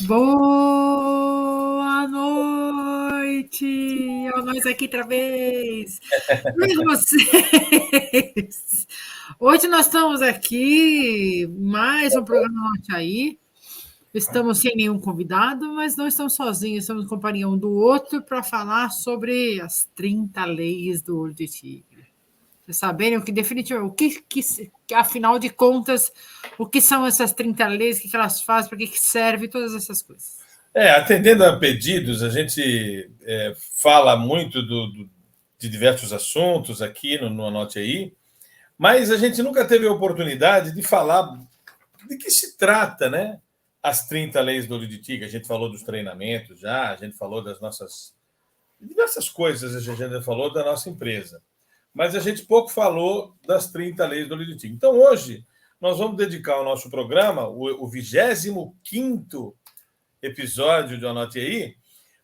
Boa noite! Olha nós aqui outra vez! E vocês? Hoje nós estamos aqui, mais um programa Norte aí. Estamos sem nenhum convidado, mas não estamos sozinhos, estamos em companhia um do outro para falar sobre as 30 leis do olho de tigre. Vocês saberem o que definitivamente, afinal de contas, o que são essas 30 leis, o que elas fazem, para que serve, todas essas coisas. Atendendo a pedidos, a gente fala muito de diversos assuntos aqui no Anote Aí, mas a gente nunca teve a oportunidade de falar de que se trata, né? As 30 leis do olho de tigre. A gente falou dos treinamentos já, a gente falou das nossas diversas coisas, a gente falou da nossa empresa, mas a gente pouco falou das 30 leis do olho de tigre. Então, hoje, nós vamos dedicar o nosso programa, o 25º episódio de Anote Aí,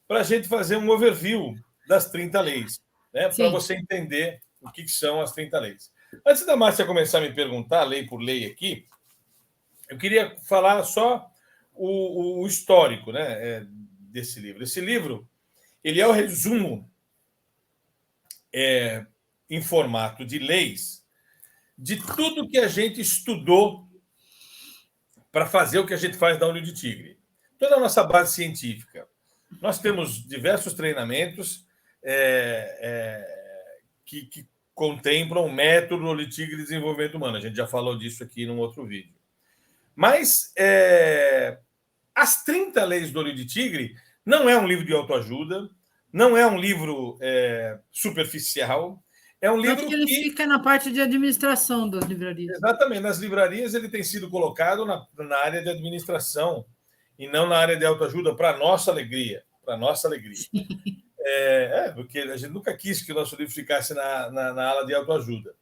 para a gente fazer um overview das 30 leis, né? Para você entender o que são as 30 leis. Antes da Márcia começar a me perguntar, lei por lei aqui, eu queria falar só o histórico, né, desse livro. Esse livro ele é o resumo em formato de leis de tudo que a gente estudou para fazer o que a gente faz na Olho de Tigre. Toda a nossa base científica. Nós temos diversos treinamentos que contemplam o método Olho de Tigre de desenvolvimento humano. A gente já falou disso aqui num outro vídeo. Mas as 30 leis do Olho de Tigre não é um livro de autoajuda, não é um livro superficial, é um livro que ele fica na parte de administração das livrarias. Exatamente. Nas livrarias ele tem sido colocado na área de administração e não na área de autoajuda, para nossa alegria. Para nossa alegria. Porque a gente nunca quis que o nosso livro ficasse na ala de autoajuda.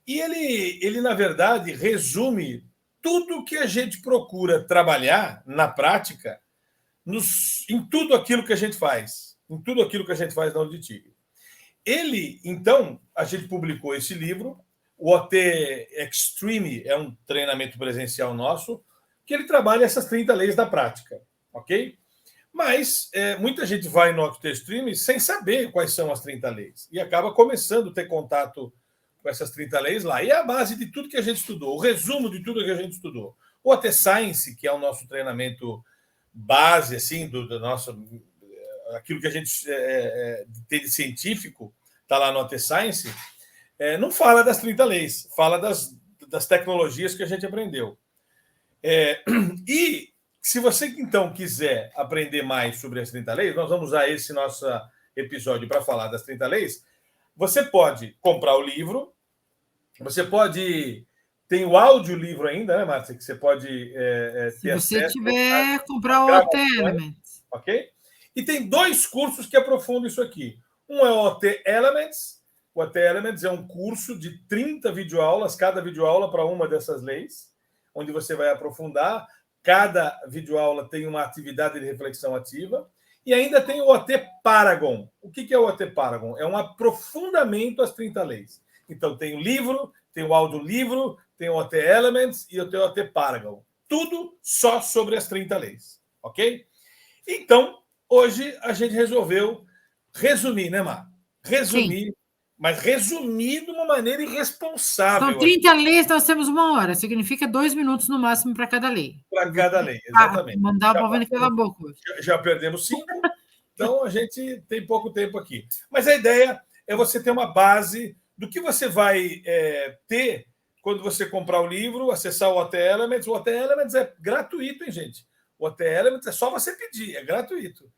E ele, na verdade, resume tudo que a gente procura trabalhar na prática em tudo aquilo que a gente faz. Em tudo aquilo que a gente faz na Olho de Tigre. Então, a gente publicou esse livro. O OT Extreme é um treinamento presencial nosso, que ele trabalha essas 30 leis na prática, ok? Mas muita gente vai no OT Extreme sem saber quais são as 30 leis e acaba começando a ter contato com essas 30 leis lá. E é a base de tudo que a gente estudou, o resumo de tudo que a gente estudou. O OT Science, que é o nosso treinamento base, assim, do nosso... aquilo que a gente tem de científico, está lá no OT Science, não fala das 30 leis, fala das tecnologias que a gente aprendeu. E se você, então, quiser aprender mais sobre as 30 leis, nós vamos usar esse nosso episódio para falar das 30 leis, você pode comprar o livro, você pode... Tem o audiolivro ainda, né, Márcia? Que você pode ter acesso. Se você tiver, comprar o OT Elements. Ok? E tem 2 cursos que aprofundam isso aqui. Um é o OT Elements. O OT Elements é um curso de 30 videoaulas, cada videoaula para uma dessas leis, onde você vai aprofundar. Cada videoaula tem uma atividade de reflexão ativa. E ainda tem o OT Paragon. O que é o OT Paragon? É um aprofundamento às 30 leis. Então, tem o livro, tem o audiolivro, tem o OT Elements e eu tenho o OT Paragon. Tudo só sobre as 30 leis. Ok? Então, hoje a gente resolveu resumir, né, Mar? Resumir, sim, mas resumir de uma maneira irresponsável. São 30 leis, nós temos 1 hora. Significa 2 minutos no máximo para cada lei. Para cada lei, exatamente. Mandar o povo calar a boca hoje. Já perdemos 5, então a gente tem pouco tempo aqui. Mas a ideia é você ter uma base do que você vai ter quando você comprar o livro, acessar o OT Elements. O OT Elements é gratuito, hein, gente? O OT Elements é só você pedir, é gratuito.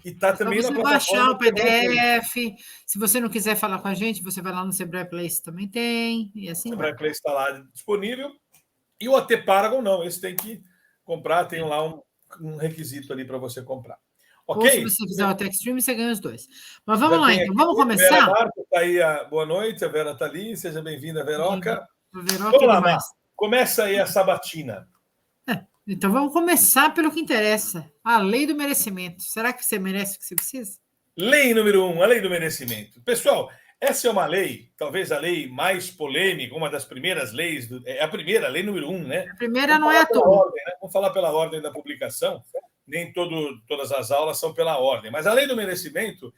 E está também na plataforma. Baixar o PDF. Se você não quiser falar com a gente, você vai lá no Sebrae Place, também tem. E assim o Sebrae Place está lá disponível. E o OT Paragon não, esse tem que comprar, tem lá um requisito ali para você comprar. Ok? Ou se você fizer o OT Extreme, você ganha os 2. Mas vamos lá, então. Vamos começar? Vera Marco está aí. Boa noite, a Vera está ali. Seja bem-vinda, Veroca. Vamos lá, Mar. Começa aí a sabatina. Então, vamos começar pelo que interessa. A lei do merecimento. Será que você merece o que você precisa? Lei número 1, a lei do merecimento. Pessoal, essa é uma lei, talvez a lei mais polêmica, uma das primeiras leis. É a primeira, a lei número 1, né? A primeira não é à toa. Vamos falar pela ordem da publicação. nem todas as aulas são pela ordem. Mas a lei do merecimento,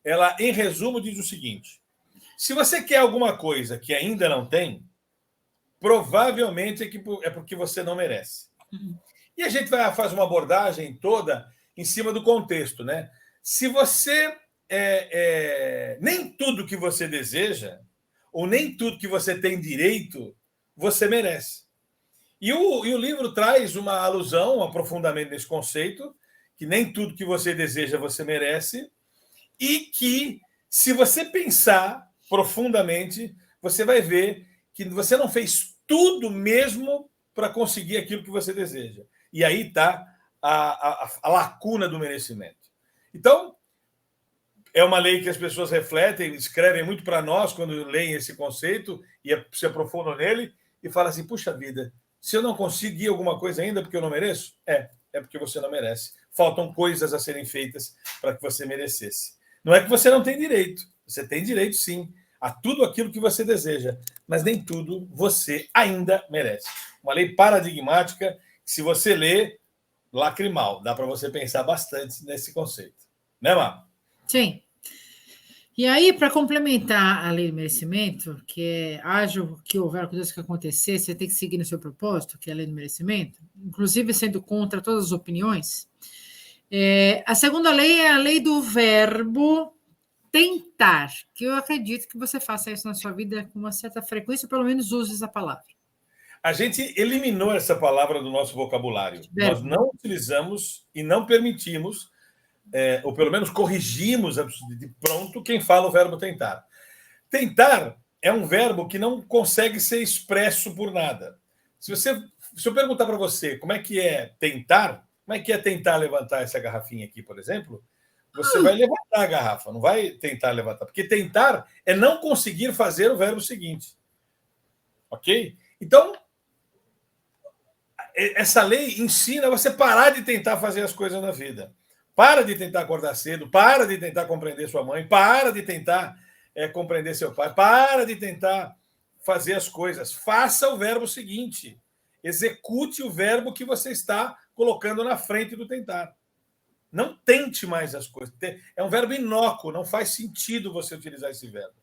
ela, em resumo, diz o seguinte: se você quer alguma coisa que ainda não tem, provavelmente é porque você não merece. E a gente fazer uma abordagem toda em cima do contexto, né? Se você nem tudo que você deseja, ou nem tudo que você tem direito, você merece. E o livro traz uma alusão, um aprofundamento nesse conceito, que nem tudo que você deseja você merece, e que, se você pensar profundamente, você vai ver que você não fez tudo mesmo para conseguir aquilo que você deseja. E aí está a lacuna do merecimento. Então, é uma lei que as pessoas refletem, escrevem muito para nós quando leem esse conceito e se aprofundam nele e falam assim: puxa vida, se eu não consegui alguma coisa ainda porque eu não mereço? É porque você não merece. Faltam coisas a serem feitas para que você merecesse. Não é que você não tem direito. Você tem direito, sim, a tudo aquilo que você deseja, mas nem tudo você ainda merece. Uma lei paradigmática que, se você lê, lacrimal. Dá para você pensar bastante nesse conceito. Né, Má? Sim. E aí, para complementar a lei do merecimento, que é haja o que houver, coisas que acontecer, você tem que seguir no seu propósito, que é a lei do merecimento, inclusive sendo contra todas as opiniões. A segunda lei é a lei do verbo tentar, que eu acredito que você faça isso na sua vida com uma certa frequência, pelo menos use essa palavra. A gente eliminou essa palavra do nosso vocabulário. Nós não utilizamos e não permitimos, ou pelo menos corrigimos de pronto quem fala o verbo tentar. Tentar é um verbo que não consegue ser expresso por nada. Se eu perguntar para você como é que é tentar, como é que é tentar levantar essa garrafinha aqui, por exemplo, você vai levantar a garrafa, não vai tentar levantar. Porque tentar é não conseguir fazer o verbo seguinte. Ok? Então, essa lei ensina você parar de tentar fazer as coisas na vida. Para de tentar acordar cedo, para de tentar compreender sua mãe, para de tentar compreender seu pai, para de tentar fazer as coisas. Faça o verbo seguinte. Execute o verbo que você está colocando na frente do tentar. Não tente mais as coisas. É um verbo inócuo, não faz sentido você utilizar esse verbo.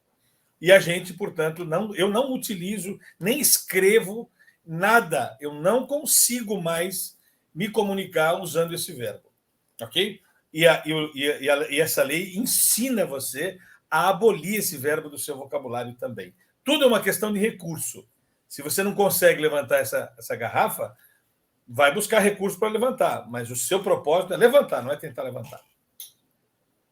E a gente, portanto, eu não utilizo, nem escrevo nada. Eu não consigo mais me comunicar usando esse verbo. Ok? E essa lei ensina você a abolir esse verbo do seu vocabulário também. Tudo é uma questão de recurso. Se você não consegue levantar essa garrafa, vai buscar recurso para levantar. Mas o seu propósito é levantar, não é tentar levantar.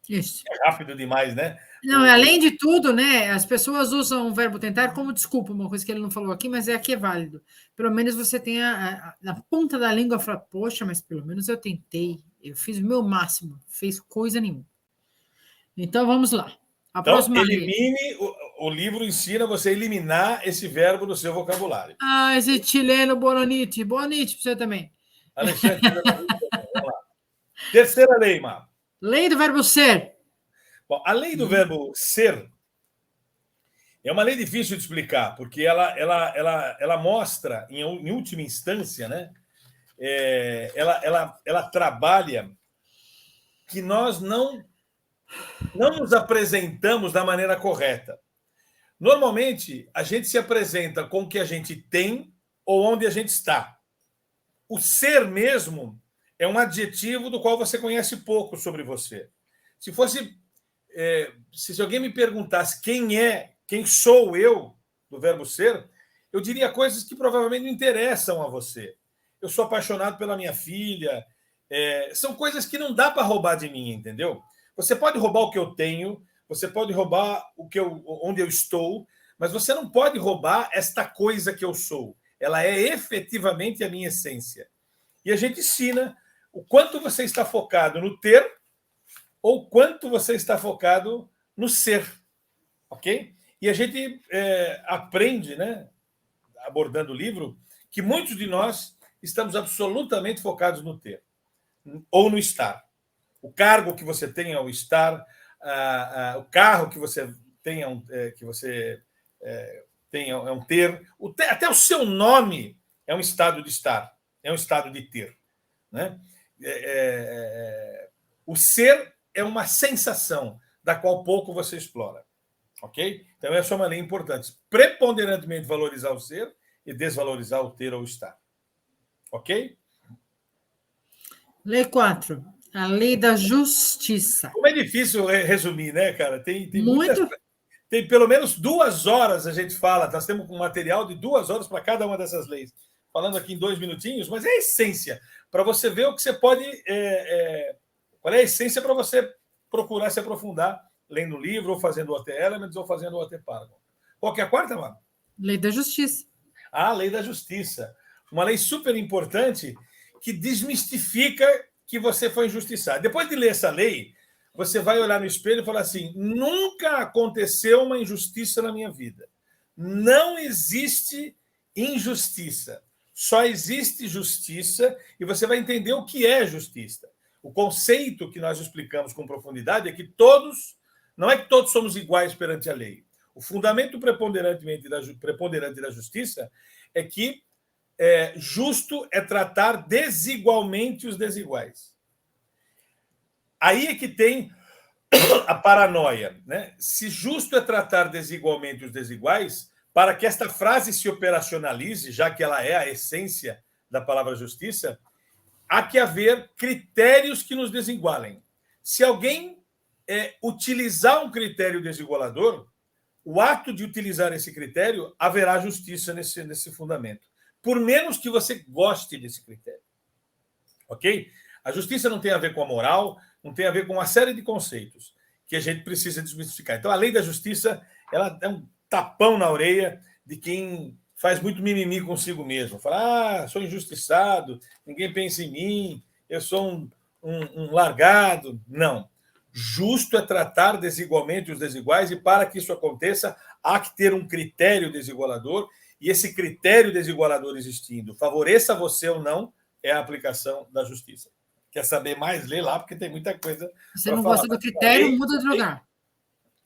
Isso. É rápido demais, né? Não, além de tudo, né? As pessoas usam o verbo tentar como desculpa, uma coisa que ele não falou aqui, mas aqui é válido. Pelo menos você tem na ponta da língua fala, poxa, mas pelo menos eu tentei, eu fiz o meu máximo, fez coisa nenhuma. Então vamos lá. A próxima elimine, o livro ensina você a eliminar esse verbo do seu vocabulário. Esse chileno, boa noite. Boa noite para você também. Alexandre, vamos lá. Terceira lei, Má. Lei do verbo ser. Bom, a lei do verbo ser é uma lei difícil de explicar, porque ela mostra, em última instância, né? Ela trabalha que nós não nos apresentamos da maneira correta. Normalmente, a gente se apresenta com o que a gente tem ou onde a gente está. O ser mesmo é um adjetivo do qual você conhece pouco sobre você. Se alguém me perguntasse quem sou eu, do verbo ser, eu diria coisas que provavelmente não interessam a você. Eu sou apaixonado pela minha filha. São coisas que não dá para roubar de mim, entendeu? Você pode roubar o que eu tenho, você pode roubar onde eu estou, mas você não pode roubar esta coisa que eu sou. Ela é efetivamente a minha essência. E a gente ensina o quanto você está focado no ter ou quanto você está focado no ser. Ok? E a gente aprende, né, abordando o livro, que muitos de nós estamos absolutamente focados no ter ou no estar. O cargo que você tem é o estar, o carro que você tem é um ter, até o seu nome é um estado de estar, é um estado de ter. Né? O ser é uma sensação da qual pouco você explora. Ok? Então, essa é uma lei importante. Preponderantemente valorizar o ser e desvalorizar o ter ou estar. Ok? Lei 4. A lei da justiça. Como é difícil resumir, né, cara? Tem muitas. Muito. Tem pelo menos 2 horas a gente fala. Nós temos um material de 2 horas para cada uma dessas leis. Falando aqui em 2 minutinhos, mas é a essência. Para você ver o que você pode. Qual é a essência para você procurar se aprofundar, lendo o livro, ou fazendo o OT Elements, ou fazendo o OT Paragon. Qual que é a quarta, mano? Lei da justiça. A lei da justiça. Uma lei super importante que desmistifica que você foi injustiçado. Depois de ler essa lei, você vai olhar no espelho e falar assim: nunca aconteceu uma injustiça na minha vida. Não existe injustiça. Só existe justiça, e você vai entender o que é justiça. O conceito que nós explicamos com profundidade é que não é que todos somos iguais perante a lei. O fundamento preponderante da justiça é que justo é tratar desigualmente os desiguais. Aí é que tem a paranoia, né? Se justo é tratar desigualmente os desiguais, para que esta frase se operacionalize, já que ela é a essência da palavra justiça, há que haver critérios que nos desigualem. Se alguém utilizar um critério desigualador, o ato de utilizar esse critério, haverá justiça nesse fundamento. Por menos que você goste desse critério. Ok? A justiça não tem a ver com a moral, não tem a ver com uma série de conceitos que a gente precisa desmistificar. Então, a lei da justiça, ela é um tapão na orelha de quem faz muito mimimi consigo mesmo. Fala, sou injustiçado, ninguém pensa em mim, eu sou um largado. Não. Justo é tratar desigualmente os desiguais, e para que isso aconteça, há que ter um critério desigualador, e esse critério desigualador existindo, favoreça você ou não, é a aplicação da justiça. Quer saber mais? Lê lá, porque tem muita coisa. Você não gosta do critério, muda de lugar.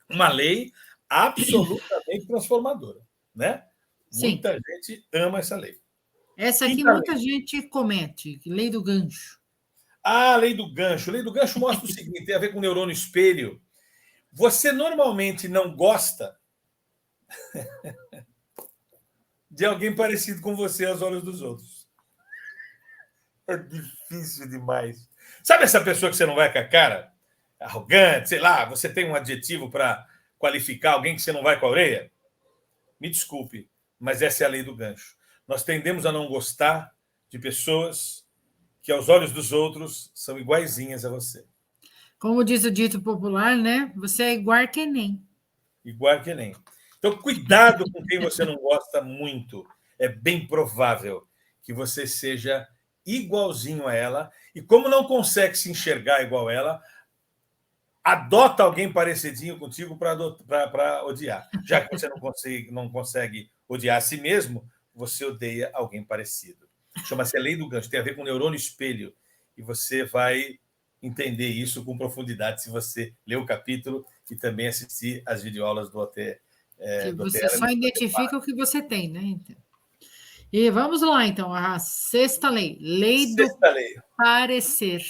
Uma lei absolutamente transformadora, né? Sim. Muita gente ama essa lei. Essa aqui muita gente comete, lei do gancho. A lei do gancho. A lei do gancho mostra o seguinte, tem a ver com o neurônio espelho. Você normalmente não gosta de alguém parecido com você aos olhos dos outros. É difícil demais. Sabe essa pessoa que você não vai com a cara? Arrogante, sei lá, você tem um adjetivo para qualificar alguém que você não vai com a orelha? Me desculpe, mas essa é a lei do gancho. Nós tendemos a não gostar de pessoas que, aos olhos dos outros, são iguaizinhas a você. Como diz o dito popular, né? Você é igual que nem. Igual que nem. Então, cuidado com quem você não gosta muito. É bem provável que você seja igualzinho a ela, e como não consegue se enxergar igual a ela, adota alguém parecidinho contigo para odiar. Já que você não consegue odiar a si mesmo, você odeia alguém parecido. Chama-se a lei do gancho, tem a ver com o neurônio espelho, e você vai entender isso com profundidade se você ler o capítulo e também assistir as videoaulas do OT. Você só identifica o que você tem, né? Então. E vamos lá, então, a sexta lei. Lei do parecer.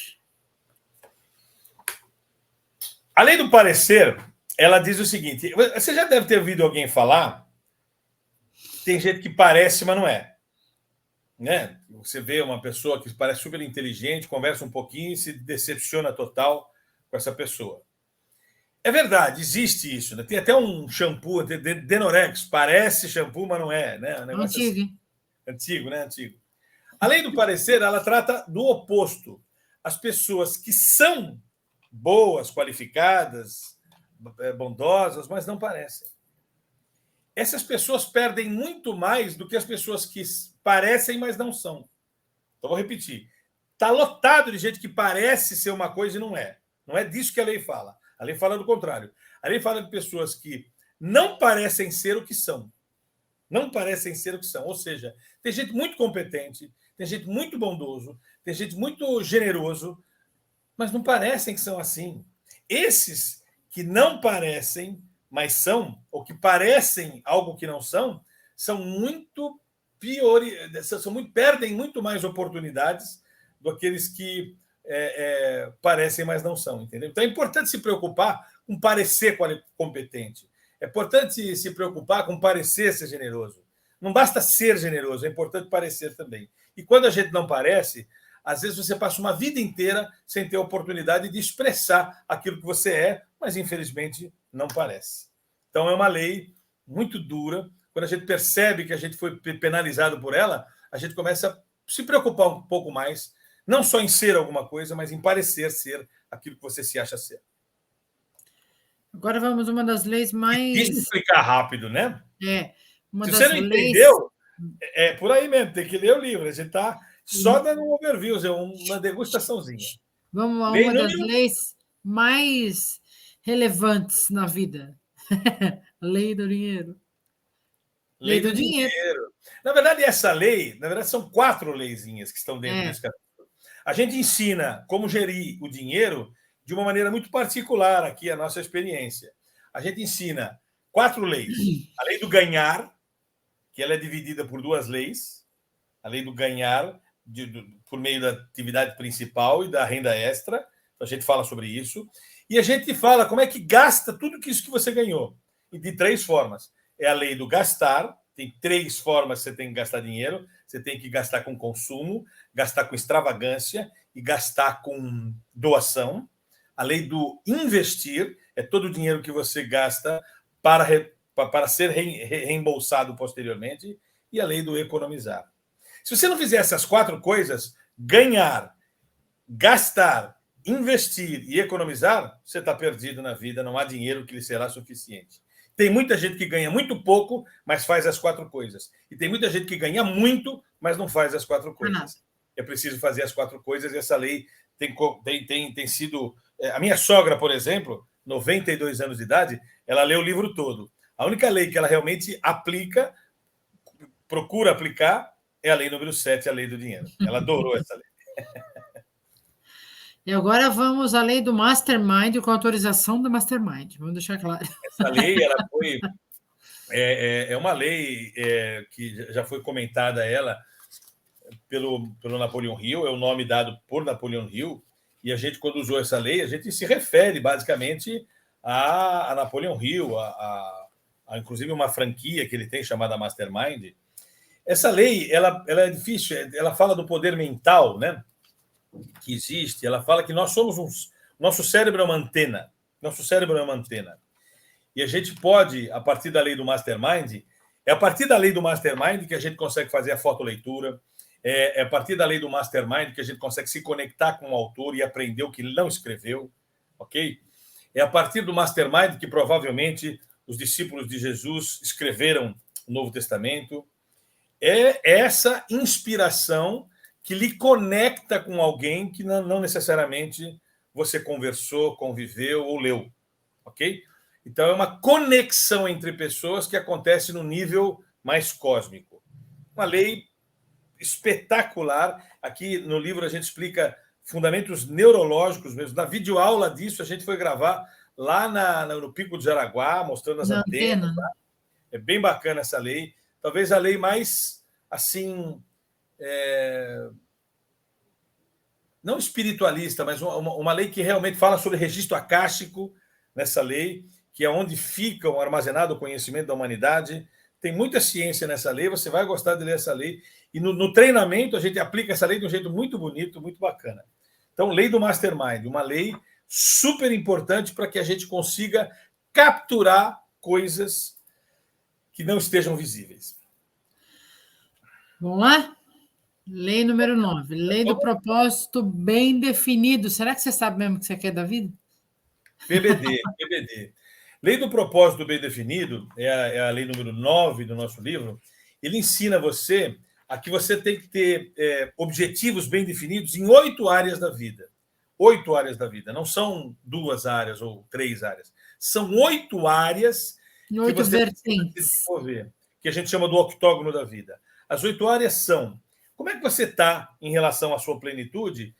A lei do parecer, ela diz o seguinte, você já deve ter ouvido alguém falar, tem gente que parece, mas não é. Né? Você vê uma pessoa que parece super inteligente, conversa um pouquinho e se decepciona total com essa pessoa. É verdade, existe isso. Né? Tem até um shampoo, Denorex, parece shampoo, mas não é. Né? Um antigo. Assim. Antigo, né? Antigo. A lei do parecer, ela trata do oposto. As pessoas que são boas, qualificadas, bondosas, mas não parecem. Essas pessoas perdem muito mais do que as pessoas que parecem, mas não são. Então, vou repetir. Está lotado de gente que parece ser uma coisa e não é. Não é disso que a lei fala. A lei fala do contrário. A lei fala de pessoas que não parecem ser o que são. Não parecem ser o que são. Ou seja, tem gente muito competente, tem gente muito bondoso, tem gente muito generoso, mas não parecem que são assim. Esses que não parecem, mas são, ou que parecem algo que não são perdem muito mais oportunidades do que aqueles que parecem, mas não são, entendeu? Então é importante se preocupar com parecer competente. É importante se preocupar com parecer ser generoso. Não basta ser generoso, é importante parecer também. E quando a gente não parece, às vezes você passa uma vida inteira sem ter a oportunidade de expressar aquilo que você é, mas infelizmente não parece. Então é uma lei muito dura. Quando a gente percebe que a gente foi penalizado por ela, a gente começa a se preocupar um pouco mais, não só em ser alguma coisa, mas em parecer ser aquilo que você se acha ser. Agora vamos a uma das leis mais... Deixa eu explicar rápido, né? Uma Se das você não leis... entendeu, é por aí mesmo, tem que ler o livro. A gente está só dando um overview, uma degustaçãozinha. Vamos a uma das leis mais relevantes na vida. Lei do dinheiro. Lei do dinheiro. Na verdade, essa lei, são 4 leizinhas que estão dentro desse capítulo. A gente ensina como gerir o dinheiro de uma maneira muito particular aqui, a nossa experiência. A gente ensina 4 leis. A lei do ganhar, que ela é dividida por 2 leis. A lei do ganhar, por meio da atividade principal e da renda extra. Então, a gente fala sobre isso. E a gente fala como é que gasta tudo isso que você ganhou. E de 3 formas. É a lei do gastar. Tem 3 formas que você tem que gastar dinheiro. Você tem que gastar com consumo, gastar com extravagância e gastar com doação. A lei do investir é todo o dinheiro que você gasta para ser reembolsado posteriormente. E a lei do economizar. Se você não fizer essas 4 coisas, ganhar, gastar, investir e economizar, você está perdido na vida, não há dinheiro que lhe será suficiente. Tem muita gente que ganha muito pouco, mas faz as 4 coisas. E tem muita gente que ganha muito, mas não faz as 4 coisas. É preciso fazer as 4 coisas e essa lei tem sido... A minha sogra, por exemplo, 92 anos de idade, ela lê o livro todo. A única lei que ela realmente aplica, procura aplicar, é a lei número 7, a lei do dinheiro. Ela adorou essa lei. E agora vamos à lei do Mastermind, com autorização do Mastermind. Vamos deixar claro. Essa lei, ela foi... É uma lei que já foi comentada ela pelo Napoleão Hill, é o nome dado por Napoleão Hill, e a gente, quando usou essa lei, a gente se refere, basicamente, a Napoleão Hill, a inclusive uma franquia que ele tem chamada Mastermind. Essa lei, ela é difícil, ela fala do poder mental, né, que existe, ela fala que nós somos nosso cérebro é uma antena, e a gente pode, a partir da lei do Mastermind, é a partir da lei do Mastermind que a gente consegue fazer a fotoleitura, é a partir da lei do Mastermind que a gente consegue se conectar com o autor e aprender o que ele não escreveu, ok? É a partir do Mastermind que provavelmente os discípulos de Jesus escreveram o Novo Testamento. É essa inspiração que lhe conecta com alguém que não necessariamente você conversou, conviveu ou leu, ok? Então, é uma conexão entre pessoas que acontece no nível mais cósmico. Uma lei espetacular. Aqui no livro a gente explica fundamentos neurológicos mesmo. Na videoaula disso, a gente foi gravar lá no Pico de Jaraguá, mostrando as antenas. Tá? É bem bacana essa lei. Talvez a lei mais, assim, não espiritualista, mas uma lei que realmente fala sobre registro acástico nessa lei, que é onde fica armazenado o conhecimento da humanidade. Tem muita ciência nessa lei, você vai gostar de ler essa lei. E no treinamento, a gente aplica essa lei de um jeito muito bonito, muito bacana. Então, lei do Mastermind, uma lei super importante para que a gente consiga capturar coisas que não estejam visíveis. Vamos lá? Lei número 9. Lei do propósito bem definido. Será que você sabe mesmo o que você quer da vida? PBD. Lei do propósito bem definido é a lei número 9 do nosso livro. Ele ensina você a que você tem que ter objetivos bem definidos em 8 áreas da vida. 8 áreas da vida. Não são 2 áreas ou 3 áreas. São 8 áreas que você vertentes. Desenvolver, que a gente chama do octógono da vida. As 8 áreas são: como é que você está em relação à sua plenitude,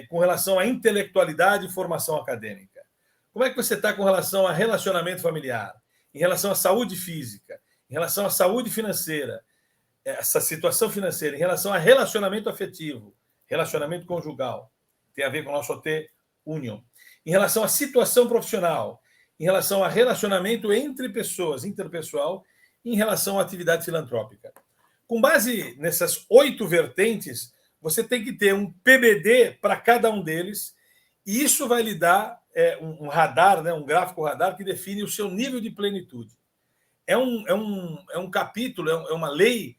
com relação à intelectualidade e formação acadêmica? Como é que você está com relação a relacionamento familiar, em relação à saúde física, em relação à saúde financeira, essa situação financeira, em relação a relacionamento afetivo, relacionamento conjugal? tem a ver com o nosso OT Union. Em relação à situação profissional, em relação a relacionamento entre pessoas, interpessoal, em relação à atividade filantrópica. Com base nessas 8 vertentes, você tem que ter um PBD para cada um deles, e isso vai lhe dar um radar, né, um gráfico radar que define o seu nível de plenitude. É um capítulo, é uma lei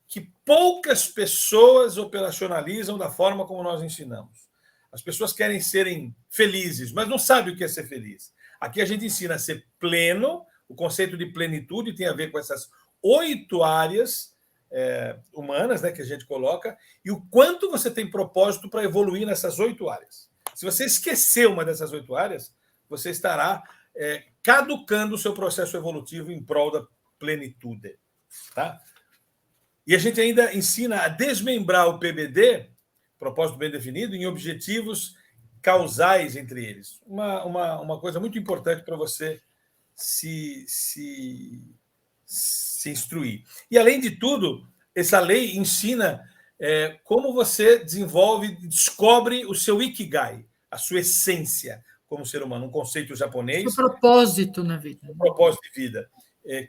que poucas pessoas operacionalizam da forma como nós ensinamos. As pessoas querem serem felizes, mas não sabem o que é ser feliz. Aqui a gente ensina a ser pleno, o conceito de plenitude tem a ver com essas 8 áreas humanas, né, que a gente coloca, e o quanto você tem propósito para evoluir nessas 8 áreas. Se você esquecer uma dessas 8 áreas, você estará caducando o seu processo evolutivo em prol da plenitude. Tá? E a gente ainda ensina a desmembrar o PBD, propósito bem definido, em objetivos causais entre eles. Uma coisa muito importante para você se instruir. E, além de tudo, essa lei ensina como você desenvolve, descobre o seu ikigai, a sua essência como ser humano, um conceito japonês. O propósito na vida. O propósito de vida,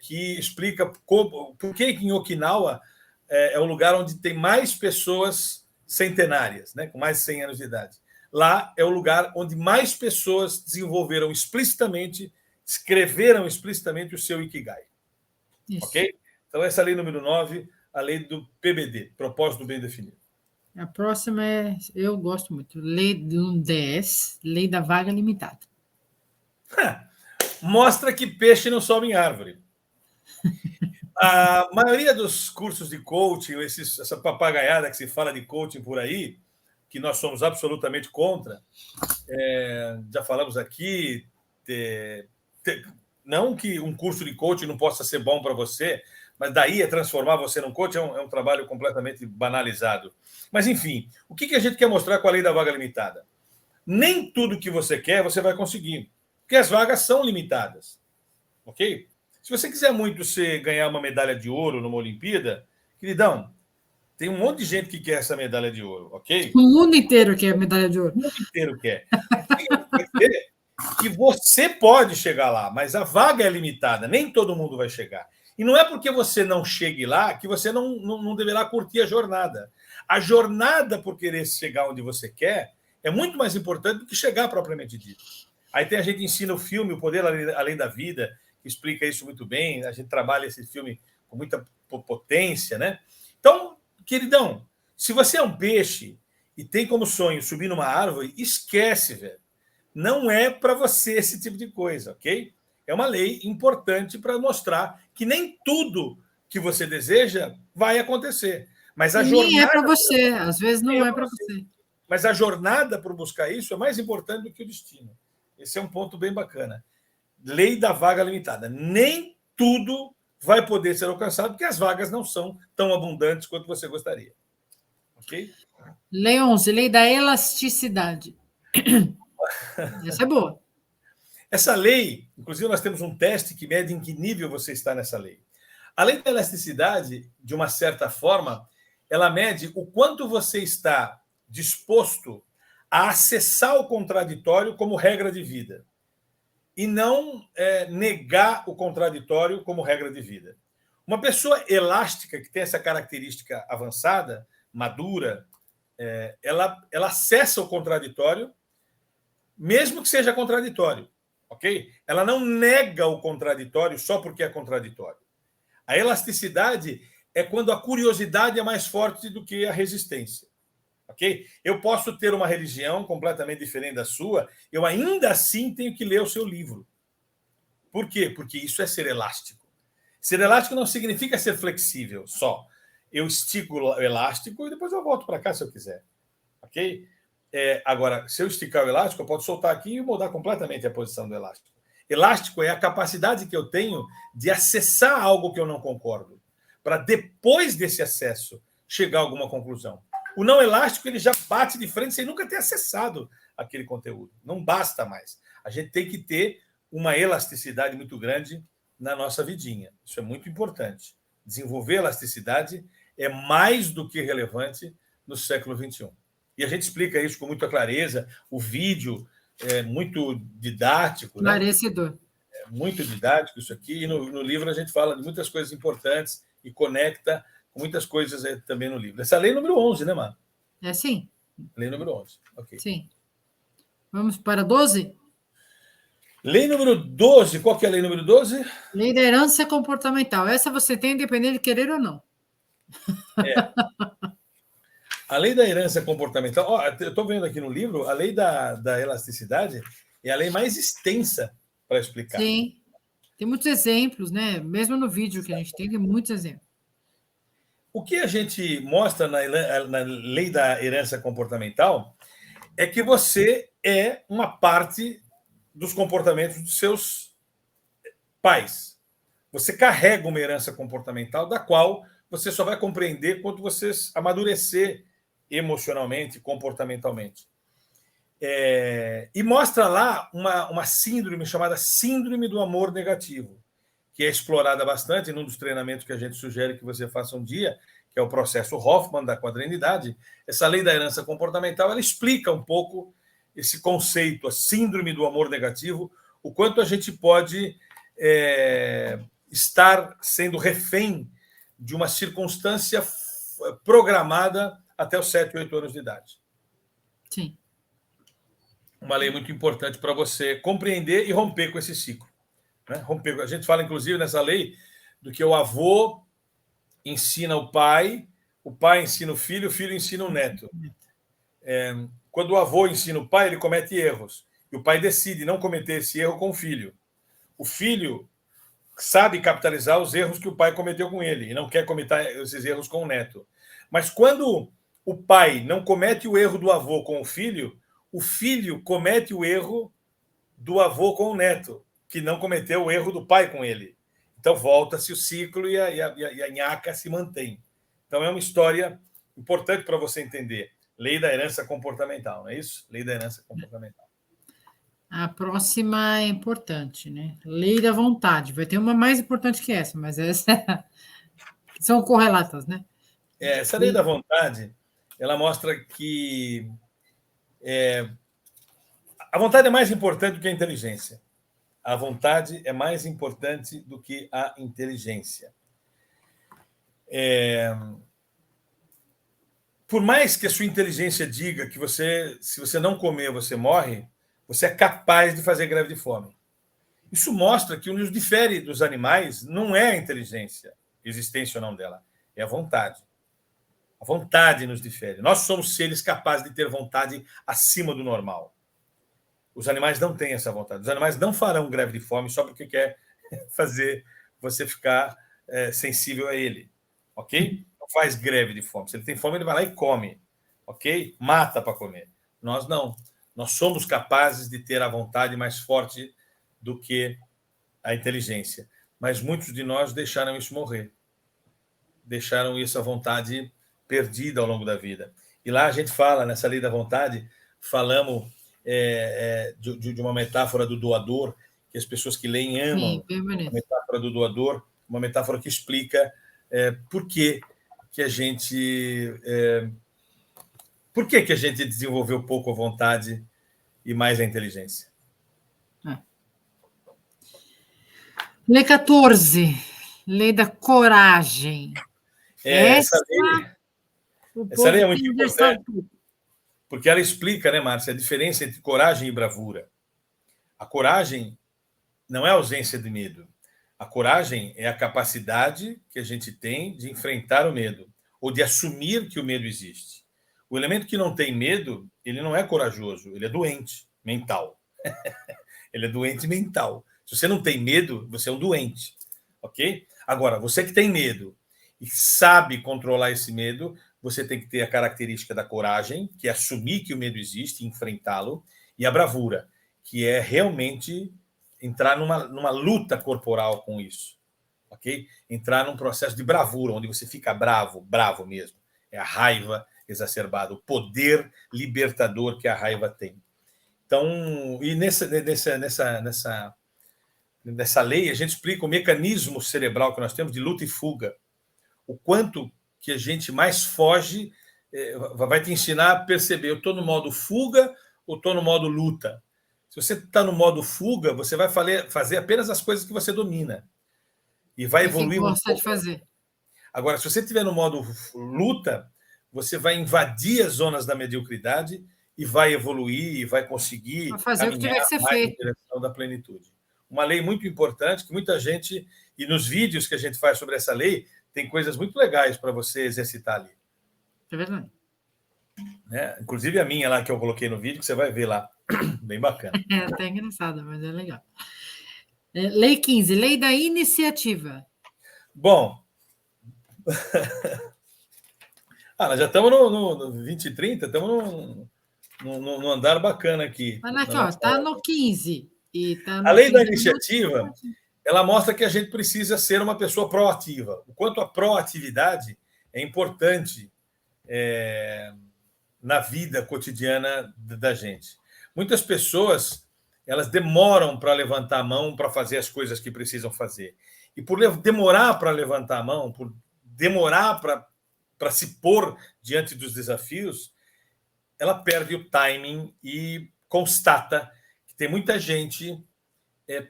que explica por que em Okinawa é o lugar onde tem mais pessoas centenárias, né, com mais de 100 anos de idade. Lá é o lugar onde mais pessoas desenvolveram explicitamente, escreveram explicitamente o seu ikigai. Isso. Ok? Então, essa é a lei número 9, a lei do PBD, propósito bem definido. A próxima eu gosto muito, lei do 10, lei da vaga limitada. Mostra que peixe não sobe em árvore. A maioria dos cursos de coaching, essa papagaiada que se fala de coaching por aí, que nós somos absolutamente contra, já falamos aqui, não que um curso de coaching não possa ser bom para você, mas daí transformar você num coach é um trabalho completamente banalizado. Mas, enfim, o que a gente quer mostrar com a lei da vaga limitada? Nem tudo que você quer, você vai conseguir, porque as vagas são limitadas. Ok? Se você quiser muito ganhar uma medalha de ouro numa Olimpíada, queridão, tem um monte de gente que quer essa medalha de ouro, ok? O mundo inteiro quer medalha de ouro. O mundo inteiro quer. Quer dizer que você pode chegar lá, mas a vaga é limitada, nem todo mundo vai chegar. E não é porque você não chegue lá que você não deverá curtir a jornada. A jornada por querer chegar onde você quer é muito mais importante do que chegar propriamente dito. Aí a gente ensina o filme O Poder Além da Vida, que explica isso muito bem. A gente trabalha esse filme com muita potência, né? Então, queridão, se você é um peixe e tem como sonho subir numa árvore, esquece, velho. Não é para você esse tipo de coisa, ok? É uma lei importante para mostrar que nem tudo que você deseja vai acontecer. Mas a jornada... Nem é para você, às vezes não é para você. Mas a jornada para buscar isso é mais importante do que o destino. Esse é um ponto bem bacana. Lei da vaga limitada. Nem tudo vai poder ser alcançado, porque as vagas não são tão abundantes quanto você gostaria. Ok? Lei 11, lei da elasticidade. Essa é boa. Essa lei, inclusive, nós temos um teste que mede em que nível você está nessa lei. A lei da elasticidade, de uma certa forma, ela mede o quanto você está disposto a acessar o contraditório como regra de vida e não negar o contraditório como regra de vida. Uma pessoa elástica, que tem essa característica avançada, madura, ela acessa o contraditório, mesmo que seja contraditório, ok? Ela não nega o contraditório só porque é contraditório. A elasticidade é quando a curiosidade é mais forte do que a resistência. Ok? Eu posso ter uma religião completamente diferente da sua, eu ainda assim tenho que ler o seu livro. Por quê? Porque isso é ser elástico. Ser elástico não significa ser flexível só. Eu estico o elástico e depois eu volto para cá se eu quiser. Ok? Agora, se eu esticar o elástico, eu posso soltar aqui e mudar completamente a posição do elástico. Elástico é a capacidade que eu tenho de acessar algo que eu não concordo, para depois desse acesso chegar a alguma conclusão. O não elástico, ele já bate de frente sem nunca ter acessado aquele conteúdo. Não basta mais. A gente tem que ter uma elasticidade muito grande na nossa vidinha. Isso é muito importante. Desenvolver elasticidade é mais do que relevante no século XXI. E a gente explica isso com muita clareza. O vídeo é muito didático, esclarecedor. Né? É muito didático isso aqui. E no livro a gente fala de muitas coisas importantes e conecta com muitas coisas também no livro. Essa é a lei número 11, né, Mara? É sim. Lei número 11. Ok. Sim. Vamos para 12? Lei número 12. Qual que é a lei número 12? Lei da herança comportamental. Essa você tem, independente de querer ou não. A lei da herança comportamental, eu estou vendo aqui no livro, a lei da elasticidade é a lei mais extensa para explicar. Sim, tem muitos exemplos, né? Mesmo no vídeo que a gente tem muitos exemplos. O que a gente mostra na lei da herança comportamental é que você é uma parte dos comportamentos dos seus pais. Você carrega uma herança comportamental da qual você só vai compreender quando você amadurecer emocionalmente, comportamentalmente. E mostra lá uma síndrome chamada síndrome do amor negativo, que é explorada bastante num dos treinamentos que a gente sugere que você faça um dia, que é o processo Hoffman da quadrinidade. Essa lei da herança comportamental, ela explica um pouco esse conceito, a síndrome do amor negativo, o quanto a gente pode estar sendo refém de uma circunstância programada até os 7, 8 anos de idade. Sim. Uma lei muito importante para você compreender e romper com esse ciclo. Né? Romper. A gente fala, inclusive, nessa lei, do que o avô ensina o pai ensina o filho ensina o neto. Quando o avô ensina o pai, ele comete erros. E o pai decide não cometer esse erro com o filho. O filho sabe capitalizar os erros que o pai cometeu com ele e não quer cometer esses erros com o neto. Mas quando o pai não comete o erro do avô com o filho comete o erro do avô com o neto, que não cometeu o erro do pai com ele. Então volta-se o ciclo e a nhaca se mantém. Então é uma história importante para você entender. Lei da herança comportamental, não é isso? Lei da herança comportamental. A próxima é importante, né? Lei da vontade. Vai ter uma mais importante que essa, mas essa são correlatas, né? Essa lei da vontade, ela mostra que a vontade é mais importante do que a inteligência. A vontade é mais importante do que a inteligência. Por mais que a sua inteligência diga que se você não comer, você morre, você é capaz de fazer greve de fome. Isso mostra que o que nos difere dos animais não é a inteligência, existência ou não dela, é a vontade. A vontade nos difere. Nós somos seres capazes de ter vontade acima do normal. Os animais não têm essa vontade. Os animais não farão greve de fome só porque quer fazer você ficar sensível a ele. Ok? Não faz greve de fome. Se ele tem fome, ele vai lá e come. Ok? Mata para comer. Nós não. Nós somos capazes de ter a vontade mais forte do que a inteligência. Mas muitos de nós deixaram isso morrer. Deixaram isso à vontade perdida ao longo da vida. E lá a gente fala, nessa lei da vontade, falamos de uma metáfora do doador, que as pessoas que leem amam. Sim, a metáfora do doador, uma metáfora que explica por que a gente... por que a gente desenvolveu pouco a vontade e mais a inteligência? Lei 14, lei da coragem. Essa lei é muito importante, porque ela explica, né, Márcia, a diferença entre coragem e bravura. A coragem não é ausência de medo. A coragem é a capacidade que a gente tem de enfrentar o medo, ou de assumir que o medo existe. O elemento que não tem medo, ele não é corajoso, ele é doente mental. Ele é doente mental. Se você não tem medo, você é um doente, ok? Agora, você que tem medo e sabe controlar esse medo, você tem que ter a característica da coragem, que é assumir que o medo existe e enfrentá-lo, e a bravura, que é realmente entrar numa luta corporal com isso, ok? Entrar num processo de bravura, onde você fica bravo mesmo. É a raiva exacerbada, o poder libertador que a raiva tem. Então, e nessa lei, a gente explica o mecanismo cerebral que nós temos de luta e fuga. O quanto que a gente mais foge vai te ensinar a perceber, eu estou no modo fuga ou estou no modo luta. Se você está no modo fuga, você vai fazer apenas as coisas que você domina. E vai evoluir muito. Gosta de fazer. Agora, se você estiver no modo luta, você vai invadir as zonas da mediocridade e vai evoluir e vai conseguir vai fazer o que tiver que ser mais feito. em direção da plenitude. Uma lei muito importante que muita gente, e nos vídeos que a gente faz sobre essa lei, tem coisas muito legais para você exercitar ali. É verdade. Né? Inclusive a minha lá que eu coloquei no vídeo, que você vai ver lá. Bem bacana. É até engraçado, mas é legal. Lei 15, lei da iniciativa. Bom, nós já estamos no 20 e 30, estamos no andar bacana aqui. Mas aqui, está no 15. E tá no a lei 15 da iniciativa, ela mostra que a gente precisa ser uma pessoa proativa. O quanto a proatividade é importante na vida cotidiana da gente. Muitas pessoas, elas demoram para levantar a mão para fazer as coisas que precisam fazer. E por demorar para levantar a mão, por demorar para se pôr diante dos desafios, ela perde o timing e constata que tem muita gente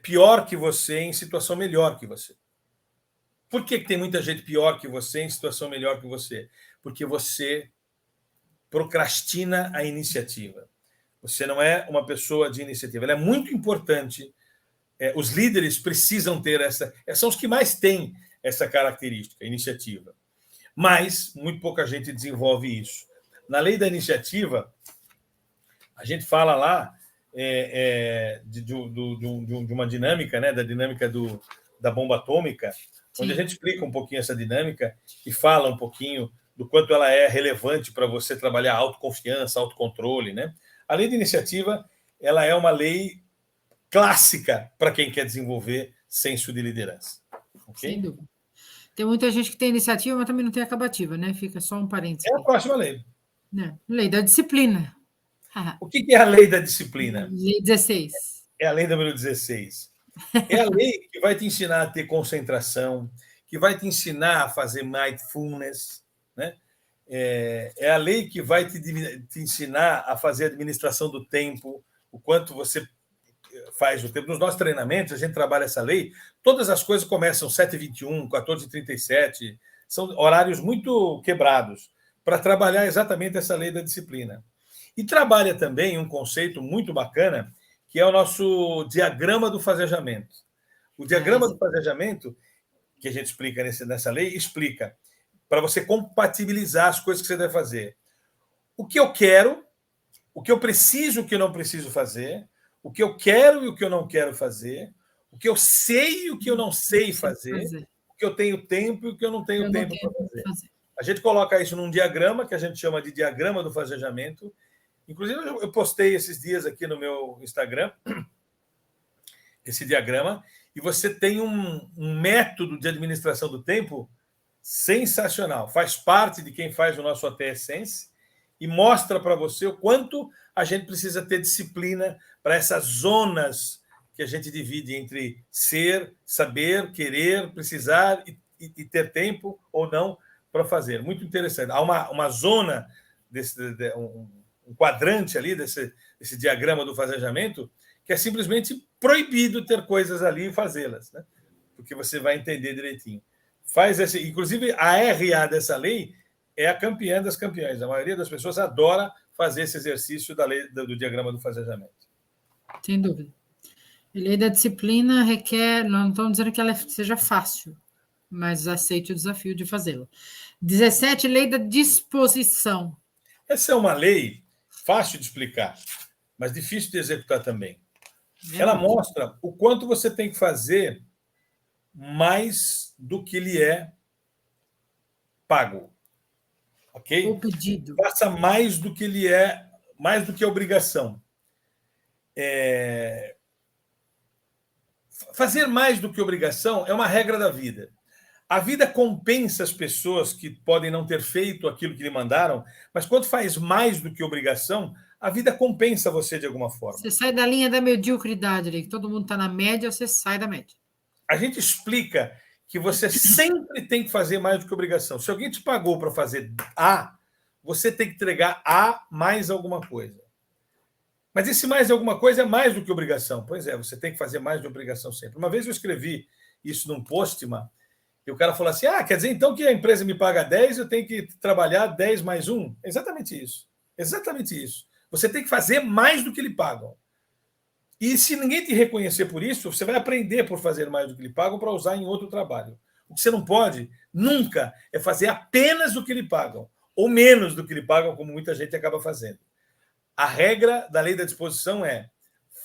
pior que você em situação melhor que você. Por que tem muita gente pior que você em situação melhor que você? Porque você procrastina a iniciativa. Você não é uma pessoa de iniciativa. Ela é muito importante. Os líderes precisam ter essa... São os que mais têm essa característica, iniciativa. Mas muito pouca gente desenvolve isso. Na lei da iniciativa, a gente fala lá de uma dinâmica, né, da dinâmica da bomba atômica, Sim. onde a gente explica um pouquinho essa dinâmica e fala um pouquinho do quanto ela é relevante para você trabalhar autoconfiança, autocontrole. Né? A lei da iniciativa, ela é uma lei clássica para quem quer desenvolver senso de liderança. Okay? Sem dúvida. Tem muita gente que tem iniciativa, mas também não tem acabativa, né? Fica só um parênteses. É a próxima lei. Lei da disciplina. O que é a lei da disciplina? Lei 16. É a lei número 16. É a lei que vai te ensinar a ter concentração, que vai te ensinar a fazer mindfulness, né? É a lei que vai te ensinar a fazer administração do tempo, o quanto você faz o tempo. Nos nossos treinamentos, a gente trabalha essa lei, todas as coisas começam 7h21, 14h37, são horários muito quebrados, para trabalhar exatamente essa lei da disciplina. E trabalha também um conceito muito bacana, que é o nosso diagrama do fazejamento. O diagrama do fazejamento, que a gente explica nessa lei, explica para você compatibilizar as coisas que você deve fazer. O que eu quero, o que eu preciso e o que eu não preciso fazer, o que eu quero e o que eu não quero fazer, o que eu sei e o que eu não sei fazer, o que eu tenho tempo e o que eu não tenho tempo para fazer. A gente coloca isso num diagrama, que a gente chama de diagrama do fazejamento. Inclusive, eu postei esses dias aqui no meu Instagram esse diagrama, e você tem um método de administração do tempo sensacional. Faz parte de quem faz o nosso AT Essence e mostra para você o quanto a gente precisa ter disciplina para essas zonas que a gente divide entre ser, saber, querer, precisar e ter tempo ou não para fazer. Muito interessante. Há uma zona, um quadrante ali desse diagrama do fazejamento, que é simplesmente proibido ter coisas ali e fazê-las, né? Porque você vai entender direitinho. Inclusive, a RA dessa lei é a campeã das campeãs. A maioria das pessoas adora fazer esse exercício da lei do diagrama do fazejamento. Sem dúvida. A lei da disciplina requer, não estamos dizendo que ela seja fácil, mas aceite o desafio de fazê-la. 17, lei da disposição. Essa é uma lei fácil de explicar, mas difícil de executar também. Ela mostra o quanto você tem que fazer mais do que lhe é pago. Ok? O pedido. Faça mais do que lhe é, mais do que obrigação. Fazer mais do que obrigação é uma regra da vida. A vida compensa as pessoas que podem não ter feito aquilo que lhe mandaram, mas quando faz mais do que obrigação, a vida compensa você de alguma forma. Você sai da linha da mediocridade, que todo mundo está na média, você sai da média. A gente explica que você sempre tem que fazer mais do que obrigação. Se alguém te pagou para fazer A, você tem que entregar a mais alguma coisa. Mas esse mais alguma coisa é mais do que obrigação. Pois é, você tem que fazer mais de obrigação sempre. Uma vez eu escrevi isso num Postman, e o cara falou assim, quer dizer então que a empresa me paga 10, eu tenho que trabalhar 10 mais 1? Exatamente isso. Exatamente isso. Você tem que fazer mais do que lhe pagam. E se ninguém te reconhecer por isso, você vai aprender por fazer mais do que lhe pagam para usar em outro trabalho. O que você não pode, nunca, é fazer apenas o que lhe pagam, ou menos do que lhe pagam, como muita gente acaba fazendo. A regra da lei da disposição é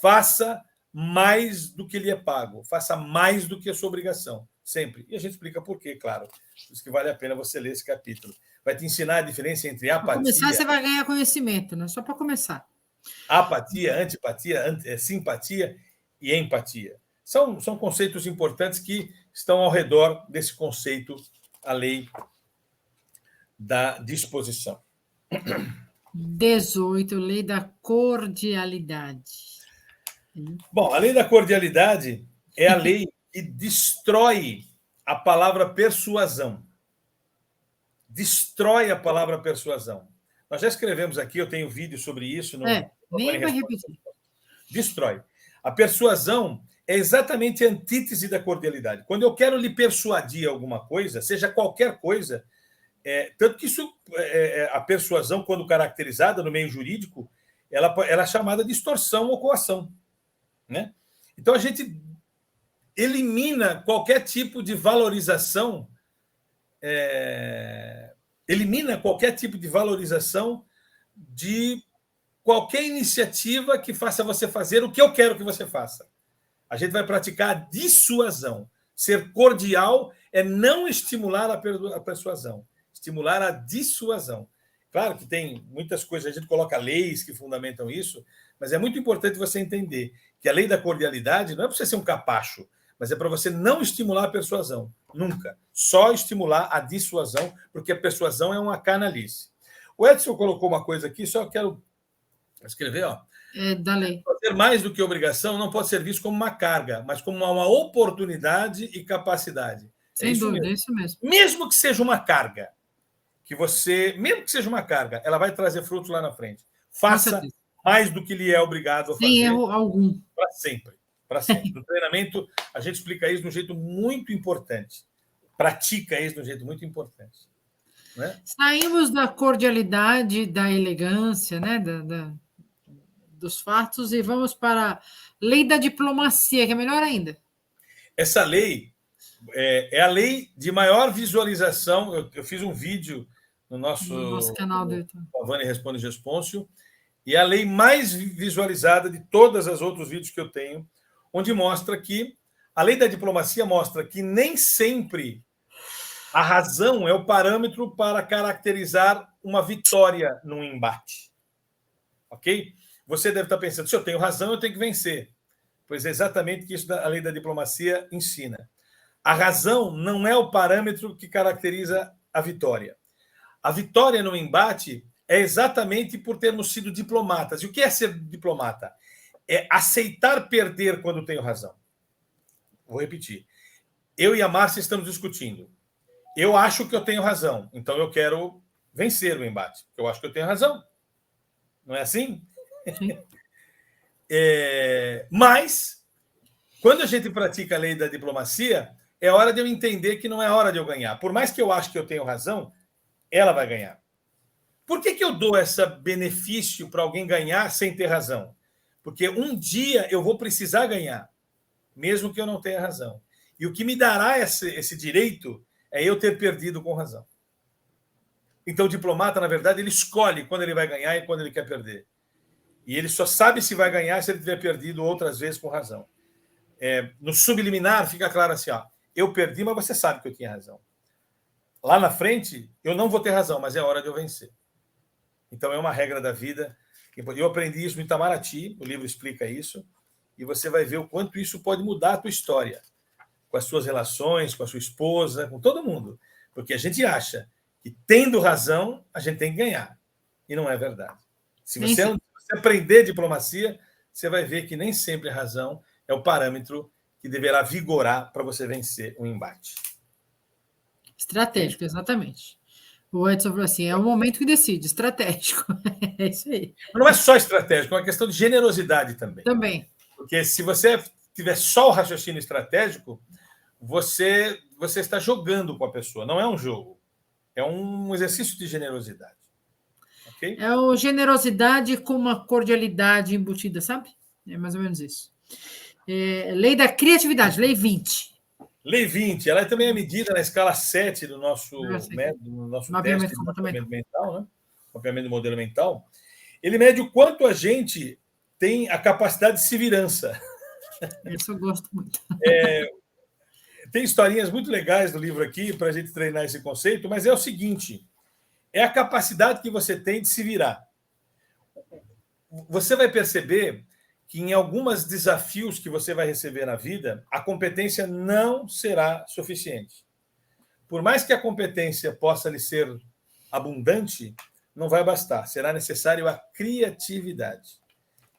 faça mais do que lhe é pago, faça mais do que a sua obrigação, sempre. E a gente explica por quê, claro. Por isso que vale a pena você ler esse capítulo. Vai te ensinar a diferença entre apatia... Para começar, você vai ganhar conhecimento, né? Só para começar. Apatia, antipatia, simpatia e empatia. São conceitos importantes que estão ao redor desse conceito, a lei da disposição. 18, lei da cordialidade. Bom, a lei da cordialidade é a lei que destrói a palavra persuasão. Destrói a palavra persuasão. Nós já escrevemos aqui, eu tenho vídeo sobre isso. Nem vai repetir. Destrói. A persuasão é exatamente a antítese da cordialidade. Quando eu quero lhe persuadir alguma coisa, seja qualquer coisa, tanto que isso, a persuasão, quando caracterizada no meio jurídico, ela é chamada de extorsão ou coação. Né? Então, a gente elimina qualquer tipo de valorização, de qualquer iniciativa que faça você fazer o que eu quero que você faça. A gente vai praticar a dissuasão. Ser cordial é não estimular a persuasão, estimular a dissuasão. Claro que tem muitas coisas, a gente coloca leis que fundamentam isso, mas é muito importante você entender que a lei da cordialidade não é para você ser um capacho, mas é para você não estimular a persuasão. Nunca. Só estimular a dissuasão, porque a persuasão é uma canalice. O Edson colocou uma coisa aqui, só quero escrever, da lei. Fazer mais do que obrigação não pode ser visto como uma carga, mas como uma oportunidade e capacidade. Sem dúvida, é isso mesmo. Mesmo que seja uma carga, ela vai trazer frutos lá na frente. Faça mais do que lhe é obrigado a fazer. Sem erro algum. Para sempre. Para sempre. No treinamento, a gente explica isso de um jeito muito importante. Pratica isso de um jeito muito importante. Né? Saímos da cordialidade, da elegância, né? Dos fatos, e vamos para a lei da diplomacia, que é melhor ainda. Essa lei é a lei de maior visualização. Eu fiz um vídeo no nosso canal do YouTube. Pavani Responde Respôncio, e é a lei mais visualizada de todas as outros vídeos que eu tenho, onde mostra que a lei da diplomacia mostra que nem sempre a razão é o parâmetro para caracterizar uma vitória num embate. Ok? Você deve estar pensando, se eu tenho razão, eu tenho que vencer. Pois é exatamente o que isso a lei da diplomacia ensina. A razão não é o parâmetro que caracteriza a vitória. A vitória no embate é exatamente por termos sido diplomatas. E o que é ser diplomata? É aceitar perder quando tenho razão. Vou repetir. Eu e a Márcia estamos discutindo. Eu acho que eu tenho razão, então eu quero vencer o embate. Eu acho que eu tenho razão. Não é assim? Mas, quando a gente pratica a lei da diplomacia, é hora de eu entender que não é hora de eu ganhar. Por mais que eu ache que eu tenho razão, ela vai ganhar. Por que eu dou esse benefício para alguém ganhar sem ter razão? Porque um dia eu vou precisar ganhar, mesmo que eu não tenha razão. E o que me dará esse direito é eu ter perdido com razão. Então, o diplomata, na verdade, ele escolhe quando ele vai ganhar e quando ele quer perder. E ele só sabe se vai ganhar se ele tiver perdido outras vezes com razão. No subliminar, fica claro assim, eu perdi, mas você sabe que eu tinha razão. Lá na frente, eu não vou ter razão, mas é hora de eu vencer. Então, é uma regra da vida. Eu aprendi isso no Itamaraty, o livro explica isso, e você vai ver o quanto isso pode mudar a tua história, com as suas relações, com a sua esposa, com todo mundo. Porque a gente acha que, tendo razão, a gente tem que ganhar. E não é verdade. Se você aprender diplomacia, você vai ver que nem sempre a razão é o parâmetro que deverá vigorar para você vencer um embate. Estratégico, exatamente. O Edson falou assim: é o momento que decide, estratégico. É isso aí. Não é só estratégico, é uma questão de generosidade também. Também. Porque se você tiver só o raciocínio estratégico, você está jogando com a pessoa, não é um jogo. É um exercício de generosidade. Okay? É o generosidade com uma cordialidade embutida, sabe? É mais ou menos isso. Lei da criatividade, lei 20. Lei 20, ela também é medida na escala 7 do nosso, né, do nosso teste de mapeamento mental, né? Mapeamento do modelo mental. Ele mede o quanto a gente tem a capacidade de segurança. Isso eu gosto muito. Tem historinhas muito legais do livro aqui para a gente treinar esse conceito, mas é o seguinte: é a capacidade que você tem de se virar. Você vai perceber que em alguns desafios que você vai receber na vida, a competência não será suficiente. Por mais que a competência possa lhe ser abundante, não vai bastar. Será necessário a criatividade.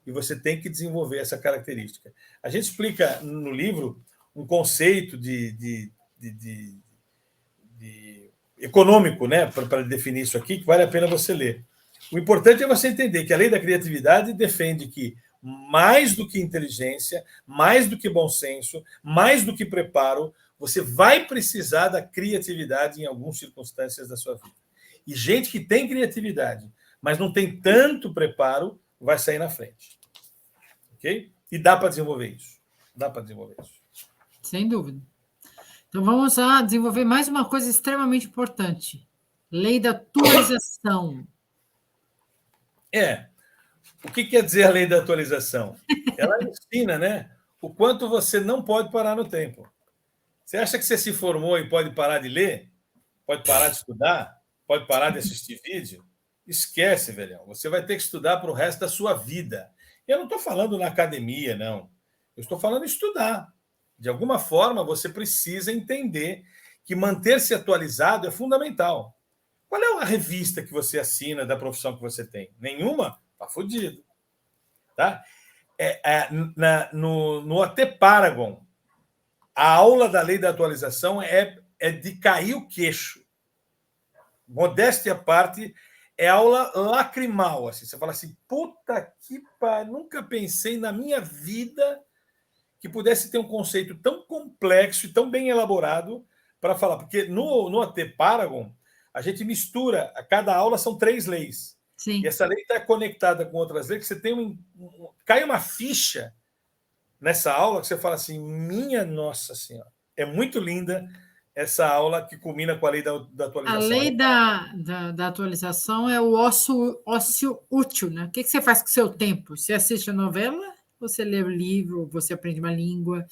E você tem que desenvolver essa característica. A gente explica no livro um conceito de econômico, né, para definir isso aqui, que vale a pena você ler. O importante é você entender que a lei da criatividade defende que mais do que inteligência, mais do que bom senso, mais do que preparo, você vai precisar da criatividade em algumas circunstâncias da sua vida. E gente que tem criatividade, mas não tem tanto preparo, vai sair na frente. Ok? E dá para desenvolver isso. Dá para desenvolver isso. Sem dúvida. Então vamos lá desenvolver mais uma coisa extremamente importante. Lei da atualização. O que quer dizer a lei da atualização? Ela ensina, né, o quanto você não pode parar no tempo. Você acha que você se formou e pode parar de ler? Pode parar de estudar? Pode parar de assistir vídeo? Esquece, velhão. Você vai ter que estudar para o resto da sua vida. Eu não estou falando na academia, não. Eu estou falando em estudar. De alguma forma, você precisa entender que manter-se atualizado é fundamental. Qual é a revista que você assina da profissão que você tem? Nenhuma? Tá fodido. Tá? No AT Paragon, a aula da lei da atualização é de cair o queixo. Modéstia à parte, é aula lacrimal. Assim. Você fala assim, puta que pariu, nunca pensei na minha vida que pudesse ter um conceito tão complexo e tão bem elaborado para falar. Porque no AT Paragon, a gente mistura, a cada aula são 3 leis. Sim. E essa lei está conectada com outras leis, que você tem cai uma ficha nessa aula que você fala assim, minha Nossa Senhora, é muito linda essa aula que culmina com a lei da atualização. A lei da atualização é o ócio útil, né? O que você faz com o seu tempo? Você assiste a novela, você lê o livro, você aprende uma língua.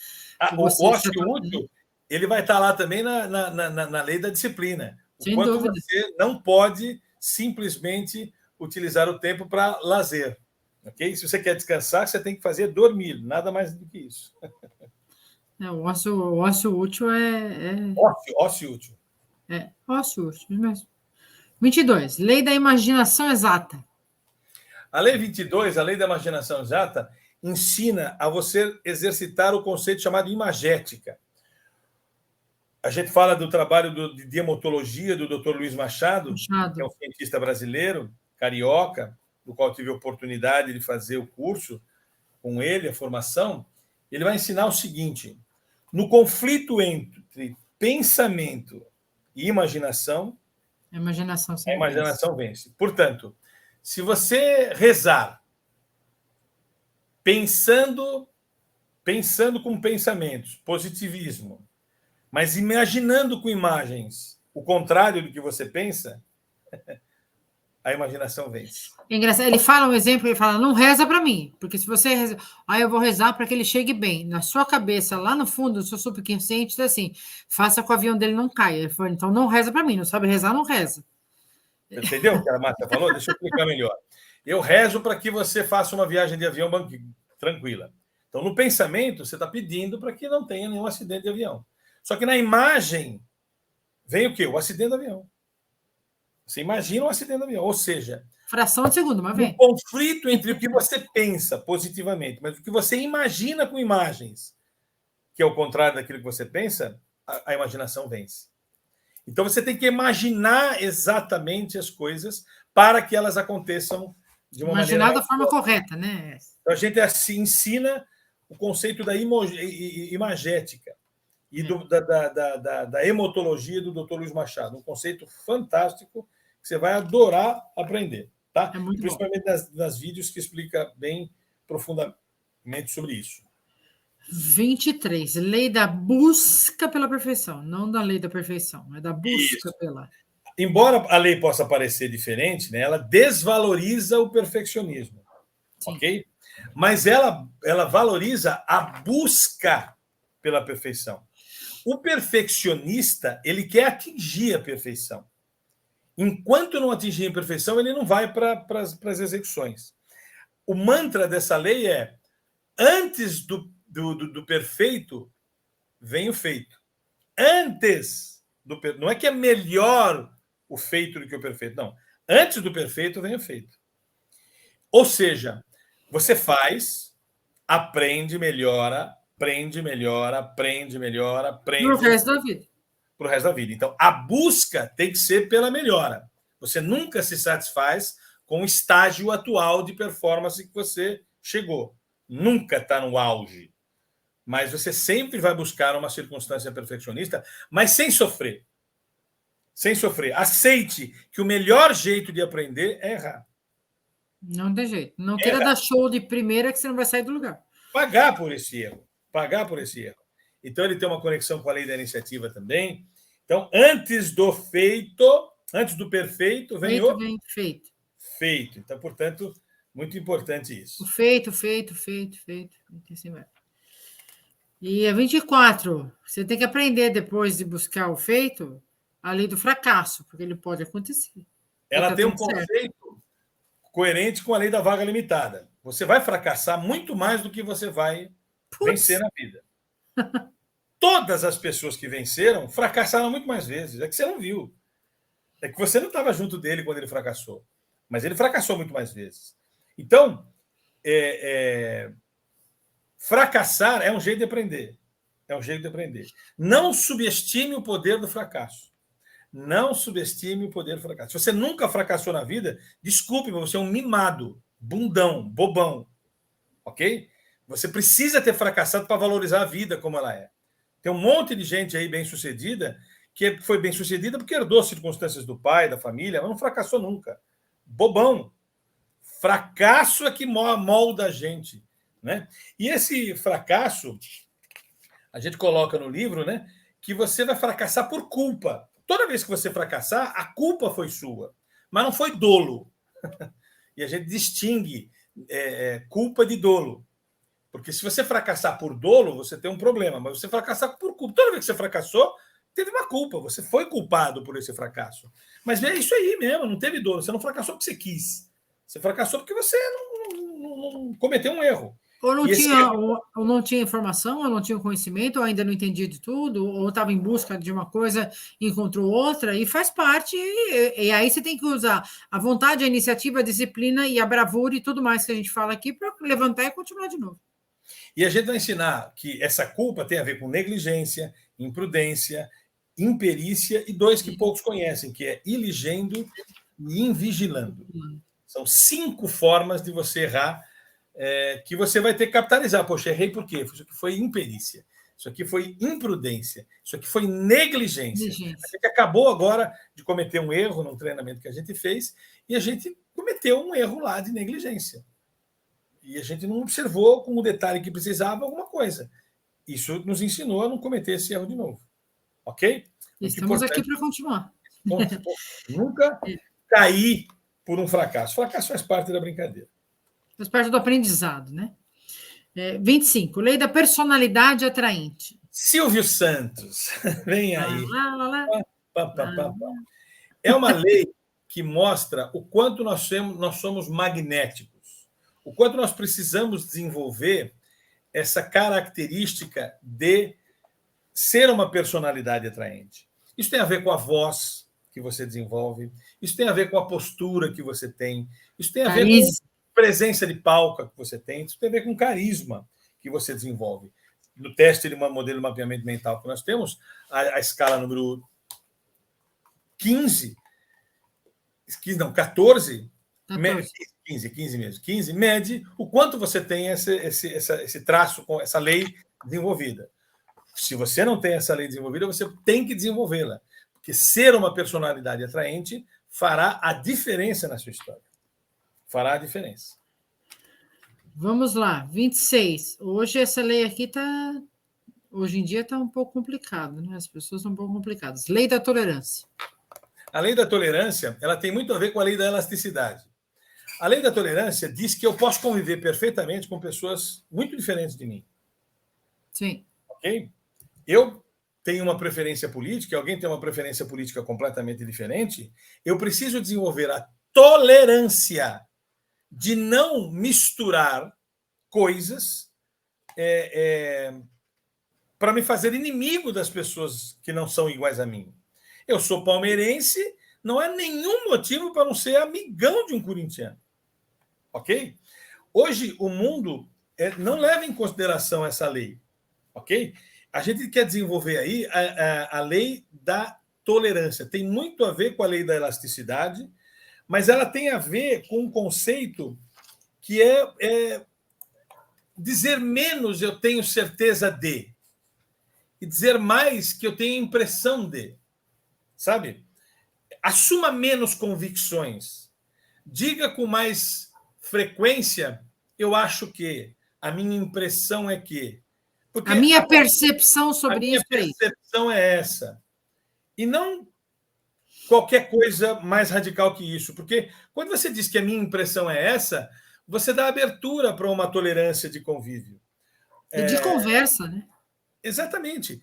O ócio útil, ele vai estar lá também na lei da disciplina. O quanto você não pode simplesmente utilizar o tempo para lazer. Okay? Se você quer descansar, você tem que fazer dormir, nada mais do que isso. O ócio útil Ócio útil. Ócio útil mesmo. 22. Lei da imaginação exata. A lei 22, a lei da imaginação exata, ensina a você exercitar o conceito chamado imagética. A gente fala do trabalho de hematologia do Dr. Luiz Machado, que é um cientista brasileiro, carioca, do qual tive a oportunidade de fazer o curso com ele, a formação. Ele vai ensinar o seguinte: no conflito entre pensamento e imaginação, a imaginação vence. Portanto, se você rezar pensando com pensamentos, positivismo, mas imaginando com imagens o contrário do que você pensa, a imaginação vence. É engraçado, ele fala um exemplo, ele fala, não reza para mim, porque se você reza, eu vou rezar para que ele chegue bem. Na sua cabeça, lá no fundo, do seu subconsciente, está assim, faça com que o avião dele não caia. Ele falou, então não reza para mim, não sabe rezar, não reza. Entendeu o que a Márcia falou? Deixa eu explicar melhor. Eu rezo para que você faça uma viagem de avião tranquila. Então, no pensamento, você está pedindo para que não tenha nenhum acidente de avião. Só que na imagem vem o quê? O acidente do avião. Você imagina um acidente do avião. Ou seja, fração de segundo, mas vem. Um conflito entre o que você pensa positivamente, mas o que você imagina com imagens, que é o contrário daquilo que você pensa, a imaginação vence. Então, você tem que imaginar exatamente as coisas para que elas aconteçam de uma maneira... Imaginar da forma correta, né? Então, a gente assim ensina o conceito da imagética e da hemotologia do Dr. Luiz Machado, um conceito fantástico que você vai adorar aprender, tá? É muito principalmente nas vídeos que explica bem profundamente sobre isso. 23, lei da busca pela perfeição, não da lei da perfeição, é da busca pela. Embora a lei possa parecer diferente, né, ela desvaloriza o perfeccionismo, sim, ok? Mas ela valoriza a busca pela perfeição. O perfeccionista, ele quer atingir a perfeição. Enquanto não atingir a perfeição, ele não vai para as execuções. O mantra dessa lei é: antes do perfeito, vem o feito. Antes do perfeito. Não é que é melhor o feito do que o perfeito, não. Antes do perfeito, vem o feito. Ou seja, você faz, aprende, melhora, aprende, melhora, aprende, melhora, aprende. Para o resto da vida. Para o resto da vida. Então, a busca tem que ser pela melhora. Você nunca se satisfaz com o estágio atual de performance que você chegou. Nunca está no auge. Mas você sempre vai buscar uma circunstância perfeccionista, mas sem sofrer. Sem sofrer. Aceite que o melhor jeito de aprender é errar. Não tem jeito. Não queira dar show de primeira que você não vai sair do lugar. Pagar por esse erro. Pagar por esse erro. Então, ele tem uma conexão com a lei da iniciativa também. Então, antes do perfeito, vem o feito. Feito. Então, portanto, muito importante isso. O feito. Assim vai. E a 24, você tem que aprender, depois de buscar o feito, a lei do fracasso, porque ele pode acontecer. Ela tem um conceito coerente com a lei da vaga limitada. Você vai fracassar muito mais do que você vai vencer na vida. Todas as pessoas que venceram fracassaram muito mais vezes. É que você não viu. É que você não estava junto dele quando ele fracassou. Mas ele fracassou muito mais vezes. Então, fracassar é um jeito de aprender. É um jeito de aprender. Não subestime o poder do fracasso. Não subestime o poder do fracasso. Se você nunca fracassou na vida, desculpe, mas você é um mimado, bundão, bobão. Ok? Você precisa ter fracassado para valorizar a vida como ela é. Tem um monte de gente aí bem-sucedida que foi bem-sucedida porque herdou circunstâncias do pai, da família, mas não fracassou nunca. Bobão. Fracasso é que molda a gente. Né? E esse fracasso, a gente coloca no livro, né, que você vai fracassar por culpa. Toda vez que você fracassar, a culpa foi sua, mas não foi dolo. E a gente distingue culpa de dolo. Porque se você fracassar por dolo, você tem um problema, mas você fracassar por culpa. Toda vez que você fracassou, teve uma culpa, você foi culpado por esse fracasso. Mas é isso aí mesmo, não teve dolo, você não fracassou porque você quis. Você fracassou porque você não cometeu um erro. Ou não tinha informação, ou não tinha conhecimento, ou ainda não entendia de tudo, ou estava em busca de uma coisa e encontrou outra, e faz parte, e aí você tem que usar a vontade, a iniciativa, a disciplina e a bravura e tudo mais que a gente fala aqui para levantar e continuar de novo. E a gente vai ensinar que essa culpa tem a ver com negligência, imprudência, imperícia e dois que poucos conhecem, que é iligendo e invigilando. São 5 formas de você errar que você vai ter que capitalizar. Poxa, errei por quê? Isso aqui foi imperícia, isso aqui foi imprudência, isso aqui foi negligência. A gente acabou agora de cometer um erro num treinamento que a gente fez e a gente cometeu um erro lá de negligência. E a gente não observou com o detalhe que precisava alguma coisa. Isso nos ensinou a não cometer esse erro de novo. Ok? Estamos aqui para continuar. Nunca cair por um fracasso. Fracasso faz parte da brincadeira. Faz parte do aprendizado, né? 25, lei da personalidade atraente. Silvio Santos, vem aí. É uma lei que mostra o quanto nós somos magnéticos, o quanto nós precisamos desenvolver essa característica de ser uma personalidade atraente. Isso tem a ver com a voz que você desenvolve, isso tem a ver com a postura que você tem, isso tem a ver com presença de palco que você tem, isso tem a ver com carisma que você desenvolve. No teste de modelo de mapeamento mental que nós temos, a escala número 15, não, 14, 14. 15 mesmo, 15, mede o quanto você tem esse traço, com essa lei desenvolvida. Se você não tem essa lei desenvolvida, você tem que desenvolvê-la. Porque ser uma personalidade atraente fará a diferença na sua história. Fará a diferença. Vamos lá, 26. Hoje essa lei aqui está... Hoje em dia está um pouco complicado, né? As pessoas estão um pouco complicadas. Lei da tolerância. A lei da tolerância, ela tem muito a ver com a lei da elasticidade. A lei da tolerância diz que eu posso conviver perfeitamente com pessoas muito diferentes de mim. Sim. Ok? Eu tenho uma preferência política, alguém tem uma preferência política completamente diferente, eu preciso desenvolver a tolerância de não misturar coisas para me fazer inimigo das pessoas que não são iguais a mim. Eu sou palmeirense, não é nenhum motivo para não ser amigão de um corintiano. Ok? Hoje, o mundo não leva em consideração essa lei. Ok? A gente quer desenvolver aí a lei da tolerância. Tem muito a ver com a lei da elasticidade, mas ela tem a ver com um conceito que é dizer menos eu tenho certeza de, e dizer mais que eu tenho impressão de. Sabe? Assuma menos convicções. Diga com mais frequência, eu acho que, a minha impressão é que. Porque a minha percepção sobre isso é isso. A minha percepção é essa. E não qualquer coisa mais radical que isso. Porque quando você diz que a minha impressão é essa, você dá abertura para uma tolerância de convívio. E de conversa, né? Exatamente.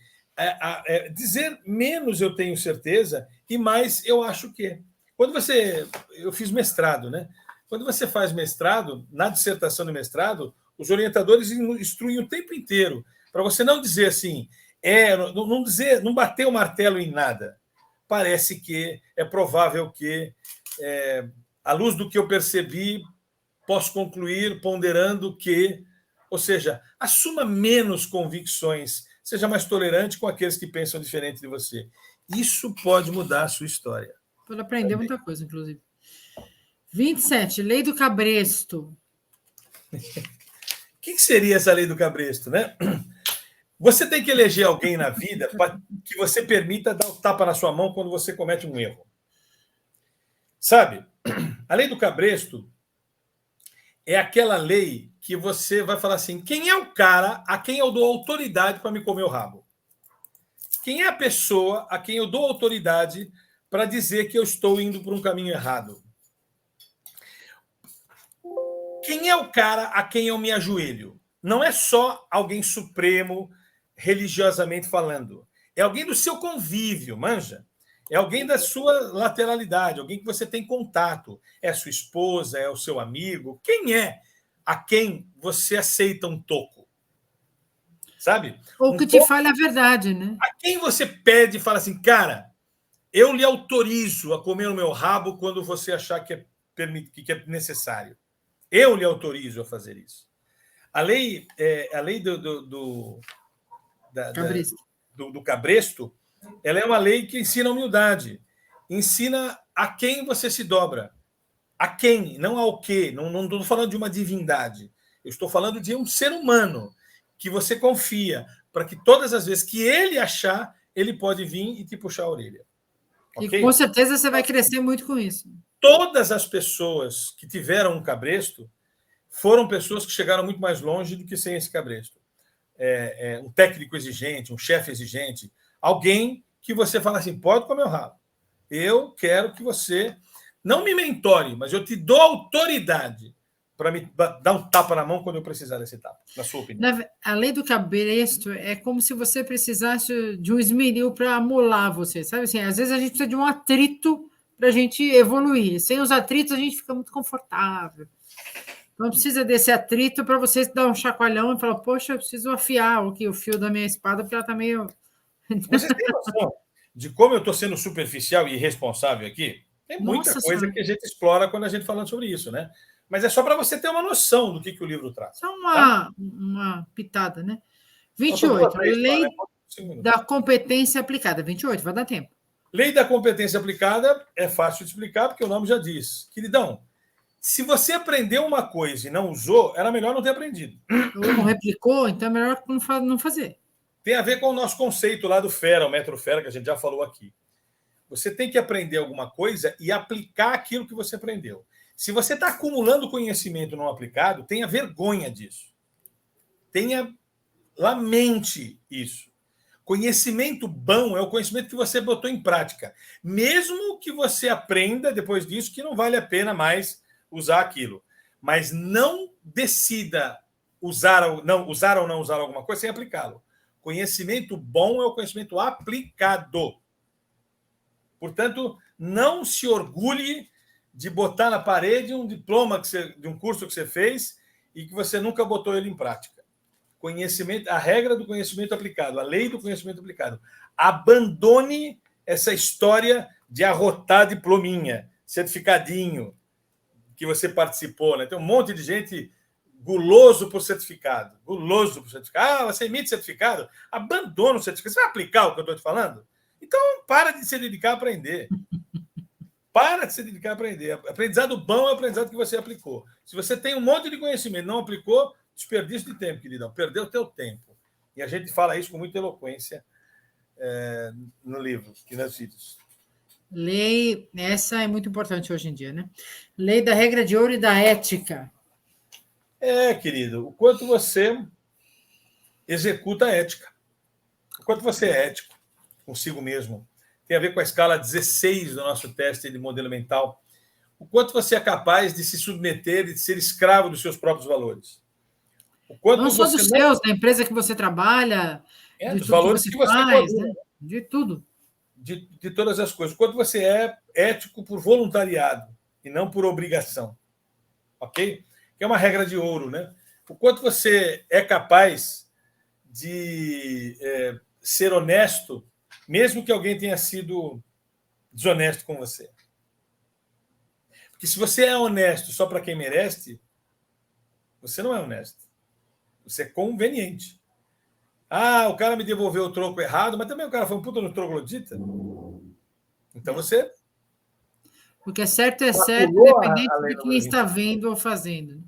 Dizer menos eu tenho certeza e mais eu acho que. Eu fiz mestrado, né? Quando você faz mestrado, na dissertação de mestrado, os orientadores instruem o tempo inteiro para você não dizer assim, não bater o martelo em nada. Parece que, é provável que, à luz do que eu percebi, posso concluir ponderando que, ou seja, assuma menos convicções, seja mais tolerante com aqueles que pensam diferente de você. Isso pode mudar a sua história. Pode aprender muita coisa, inclusive. 27, lei do cabresto. O que seria essa lei do cabresto, né? Você tem que eleger alguém na vida para que você permita dar o tapa na sua mão quando você comete um erro. Sabe? A lei do cabresto é aquela lei que você vai falar assim, quem é o cara a quem eu dou autoridade para me comer o rabo? Quem é a pessoa a quem eu dou autoridade para dizer que eu estou indo por um caminho errado? Quem é o cara a quem eu me ajoelho? Não é só alguém supremo, religiosamente falando. É alguém do seu convívio, manja? É alguém da sua lateralidade, alguém que você tem contato. É a sua esposa, é o seu amigo. Quem é a quem você aceita um toco? Sabe? Ou que te fale a verdade, né? A quem você pede e fala assim, cara, eu lhe autorizo a comer o meu rabo quando você achar que é necessário. Eu lhe autorizo a fazer isso. A lei do cabresto, ela é uma lei que ensina humildade. Ensina a quem você se dobra. A quem, não ao quê. Não estou falando de uma divindade. Eu estou falando de um ser humano que você confia, para que todas as vezes que ele achar, ele pode vir e te puxar a orelha. E okay? Com certeza você vai crescer muito com isso. Todas as pessoas que tiveram um cabresto foram pessoas que chegaram muito mais longe do que sem esse cabresto. Um técnico exigente, um chefe exigente, alguém que você fala assim, pode comer o rabo. Eu quero que você não me mentore, mas eu te dou autoridade para me dar um tapa na mão quando eu precisar desse tapa, na sua opinião. A lei do cabresto é como se você precisasse de um esmeril para amolar você, sabe? Assim, às vezes a gente precisa de um atrito para a gente evoluir. Sem os atritos, a gente fica muito confortável. Não precisa desse atrito para você dar um chacoalhão e falar, poxa, eu preciso afiar o fio da minha espada, porque ela está meio... Você tem noção de como eu estou sendo superficial e irresponsável aqui? Tem muita coisa que a gente explora quando a gente fala sobre isso, né? Mas é só para você ter uma noção do que o livro traz. Só uma pitada, né? 28, lei da competência aplicada. 28, vai dar tempo. Lei da competência aplicada é fácil de explicar, porque o nome já diz. Queridão, se você aprendeu uma coisa e não usou, era melhor não ter aprendido. Ou não replicou, então é melhor não fazer. Tem a ver com o nosso conceito lá do FERA, o método FERA, que a gente já falou aqui. Você tem que aprender alguma coisa e aplicar aquilo que você aprendeu. Se você está acumulando conhecimento não aplicado, tenha vergonha disso. Lamente isso. Conhecimento bom é o conhecimento que você botou em prática. Mesmo que você aprenda depois disso que não vale a pena mais usar aquilo. Mas não decida usar ou não usar alguma coisa sem aplicá-lo. Conhecimento bom é o conhecimento aplicado. Portanto, não se orgulhe de botar na parede um diploma de um curso que você fez e que você nunca botou ele em prática. Conhecimento, a regra do conhecimento aplicado, a lei do conhecimento aplicado. Abandone essa história de arrotar diplominha, certificadinho que você participou, né? Tem um monte de gente guloso por certificado. Ah, você emite certificado? Abandona o certificado. Você vai aplicar o que eu estou te falando? Então, para de se dedicar a aprender. Para de se dedicar a aprender. Aprendizado bom é o aprendizado que você aplicou. Se você tem um monte de conhecimento e não aplicou, desperdício de tempo, queridão. Perdeu o teu tempo. E a gente fala isso com muita eloquência no livro, aqui nas vídeos. Lei, essa é muito importante hoje em dia, né? Lei da regra de ouro e da ética. Querido, o quanto você executa a ética. O quanto você é ético consigo mesmo. Tem a ver com a escala 16 do nosso teste de modelo mental. O quanto você é capaz de se submeter e de ser escravo dos seus próprios valores. O quanto não só dos seus, da empresa que você trabalha, dos valores que você faz, né? De tudo. De todas as coisas. O quanto você é ético por voluntariado e não por obrigação. Ok? Que é uma regra de ouro, né? O quanto você é capaz de ser honesto, mesmo que alguém tenha sido desonesto com você. Porque se você é honesto só para quem merece, você não é honesto. Você é conveniente. Ah, o cara me devolveu o troco errado, mas também o cara foi um puta no troglodita. Então você... Porque certo é certo, independente de quem está vendo ou fazendo.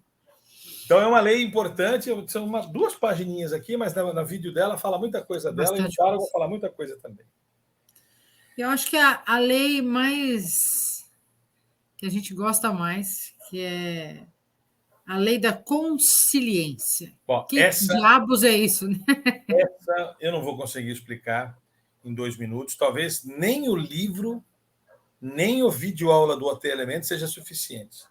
Então é uma lei importante, são 2 pagininhas aqui, mas na vídeo dela fala muita coisa dela, e eu vou falar muita coisa também. Eu acho que a lei mais que a gente gosta mais, que é a lei da consciência. Bom, que diabos é isso? Né? Essa eu não vou conseguir explicar em 2 minutos. Talvez nem o livro, nem o vídeo aula do Hotel Elemento seja suficiente.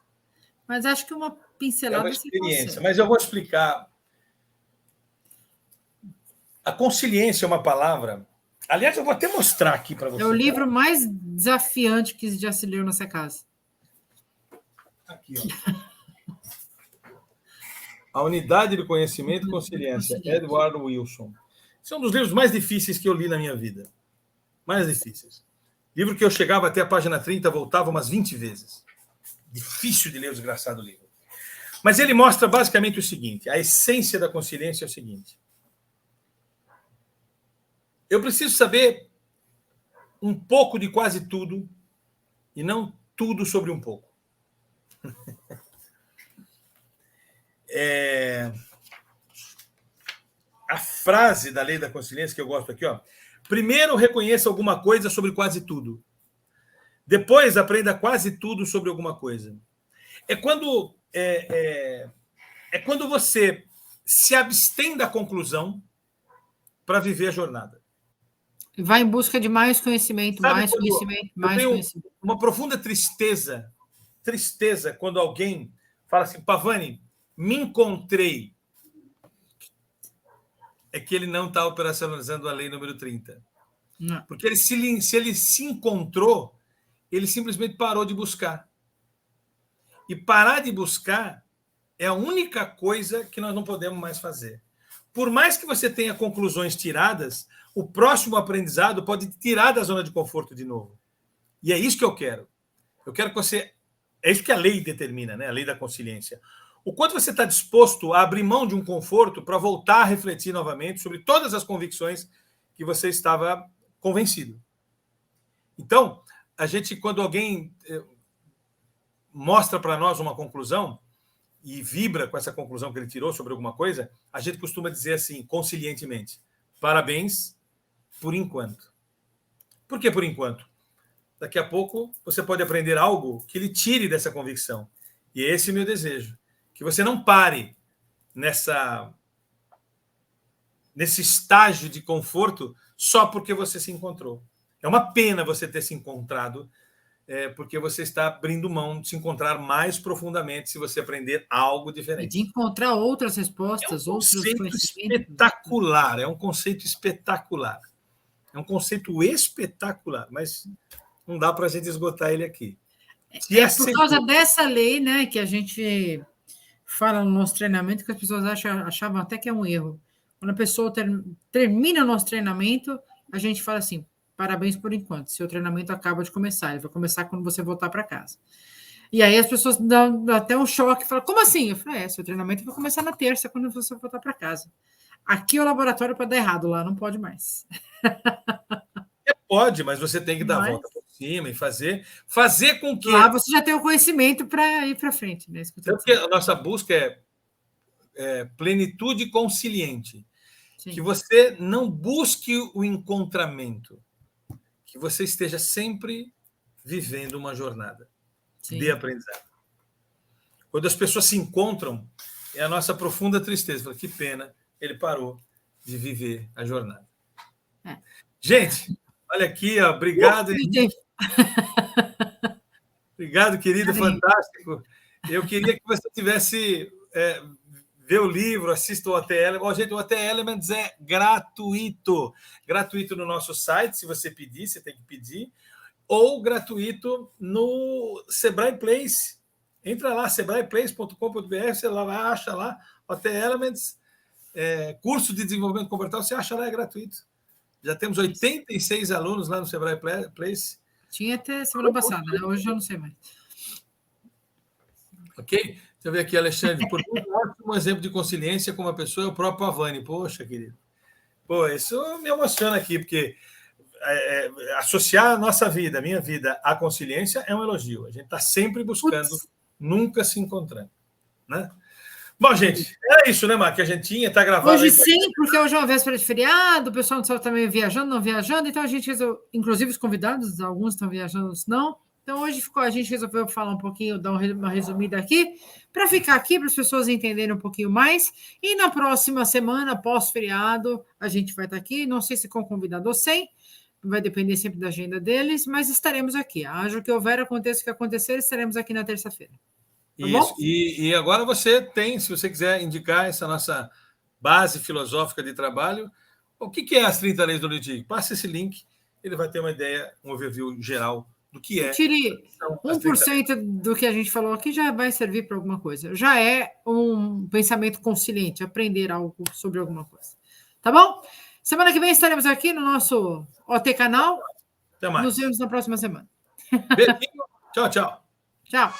Mas acho que uma pincelada... É uma experiência, mas eu vou explicar. A consciência é uma palavra... Aliás, eu vou até mostrar aqui para você. É o livro mais desafiante que já se leu nessa casa. Aqui, ó. A Unidade do Conhecimento e Consciência, Edward Wilson. Esse é um dos livros mais difíceis que eu li na minha vida. Mais difíceis. Livro que eu chegava até a página 30, voltava umas 20 vezes. Difícil de ler o desgraçado livro. Mas ele mostra basicamente o seguinte: a essência da consciência é o seguinte. Eu preciso saber um pouco de quase tudo e não tudo sobre um pouco. A frase da lei da consciência que eu gosto aqui, ó. Primeiro reconheça alguma coisa sobre quase tudo. Depois aprenda quase tudo sobre alguma coisa. É quando você se abstém da conclusão para viver a jornada. Vai em busca de mais conhecimento, mais conhecimento. Uma profunda tristeza quando alguém fala assim: Pavani, me encontrei. É que ele não está operacionalizando a lei número 30. Não. Porque se ele se encontrou, ele simplesmente parou de buscar. E parar de buscar é a única coisa que nós não podemos mais fazer. Por mais que você tenha conclusões tiradas, o próximo aprendizado pode te tirar da zona de conforto de novo. E é isso que eu quero. Eu quero que você... É isso que a lei determina, né? A lei da consciência. O quanto você está disposto a abrir mão de um conforto para voltar a refletir novamente sobre todas as convicções que você estava convencido. Então, a gente, quando alguém mostra para nós uma conclusão e vibra com essa conclusão que ele tirou sobre alguma coisa, a gente costuma dizer assim, conscientemente, parabéns por enquanto. Por que por enquanto? Daqui a pouco você pode aprender algo que lhe tire dessa convicção. E esse é o meu desejo. Que você não pare nesse estágio de conforto só porque você se encontrou. É uma pena você ter se encontrado, porque você está abrindo mão de se encontrar mais profundamente se você aprender algo diferente. E de encontrar outras respostas, outros conhecimentos. Espetacular, é um conceito espetacular. É um conceito espetacular, mas não dá para a gente esgotar ele aqui. Por causa dessa lei, né, que a gente fala no nosso treinamento, que as pessoas achavam até que é um erro. Quando a pessoa termina o nosso treinamento, a gente fala assim, parabéns por enquanto, seu treinamento acaba de começar, ele vai começar quando você voltar para casa. E aí as pessoas dão até um choque, falam, como assim? Eu falei, seu treinamento vai começar na terça, quando você voltar para casa. Aqui é o laboratório para dar errado, lá não pode mais. Pode, mas você tem que dar a volta por cima e fazer com que... Lá você já tem o conhecimento para ir para frente. Né? Porque a nossa busca é plenitude consciente. Sim. Que você não busque o encontramento, que você esteja sempre vivendo uma jornada de aprendizado. Quando as pessoas se encontram, é a nossa profunda tristeza. Que pena, ele parou de viver a jornada. Gente, olha aqui, ó, obrigado. Obrigado, querido, fantástico. Eu queria que você tivesse... vê o livro, assista o OT Elements. Gente, o OT Elements é gratuito. Gratuito no nosso site, se você pedir, você tem que pedir. Ou gratuito no Sebrae Place. Entra lá, sebraeplace.com.br, você lá acha lá, OT Elements, curso de desenvolvimento comportamental, você acha lá, é gratuito. Já temos 86 alunos lá no Sebrae Place. Tinha até semana passada, né? Hoje eu não sei mais. Ok? Deixa eu ver aqui, Alexandre. Por um ótimo exemplo de consciência com uma pessoa é o próprio Avani. Poxa, querido. Pô, isso me emociona aqui, porque associar a nossa vida, a minha vida, à consciência é um elogio. A gente está sempre buscando, nunca se encontrando. Né? Bom, gente, era isso, né, Mar? Que a gente tinha, está gravado. Hoje sim, porque hoje é uma véspera de feriado, o pessoal não sabe também viajando, não viajando, então a gente resolveu, inclusive os convidados, alguns estão viajando, outros não. Então, hoje a gente resolveu falar um pouquinho, dar uma resumida aqui, para ficar aqui, para as pessoas entenderem um pouquinho mais. E na próxima semana, pós-feriado, a gente vai estar aqui, não sei se com convidado ou sem, vai depender sempre da agenda deles, mas estaremos aqui. Haja o que houver, aconteça o que acontecer, estaremos aqui na terça-feira. Tá isso. E agora você tem, se você quiser indicar essa nossa base filosófica de trabalho, o que é as 30 leis do Ludwig? Passa esse link, ele vai ter uma ideia, um overview geral do que é. Tire 1% do que a gente falou aqui, já vai servir para alguma coisa. Já é um pensamento consciente, aprender algo sobre alguma coisa. Tá bom? Semana que vem estaremos aqui no nosso OT canal. Até mais. Nos vemos na próxima semana. Beijinho. Tchau, tchau. Tchau.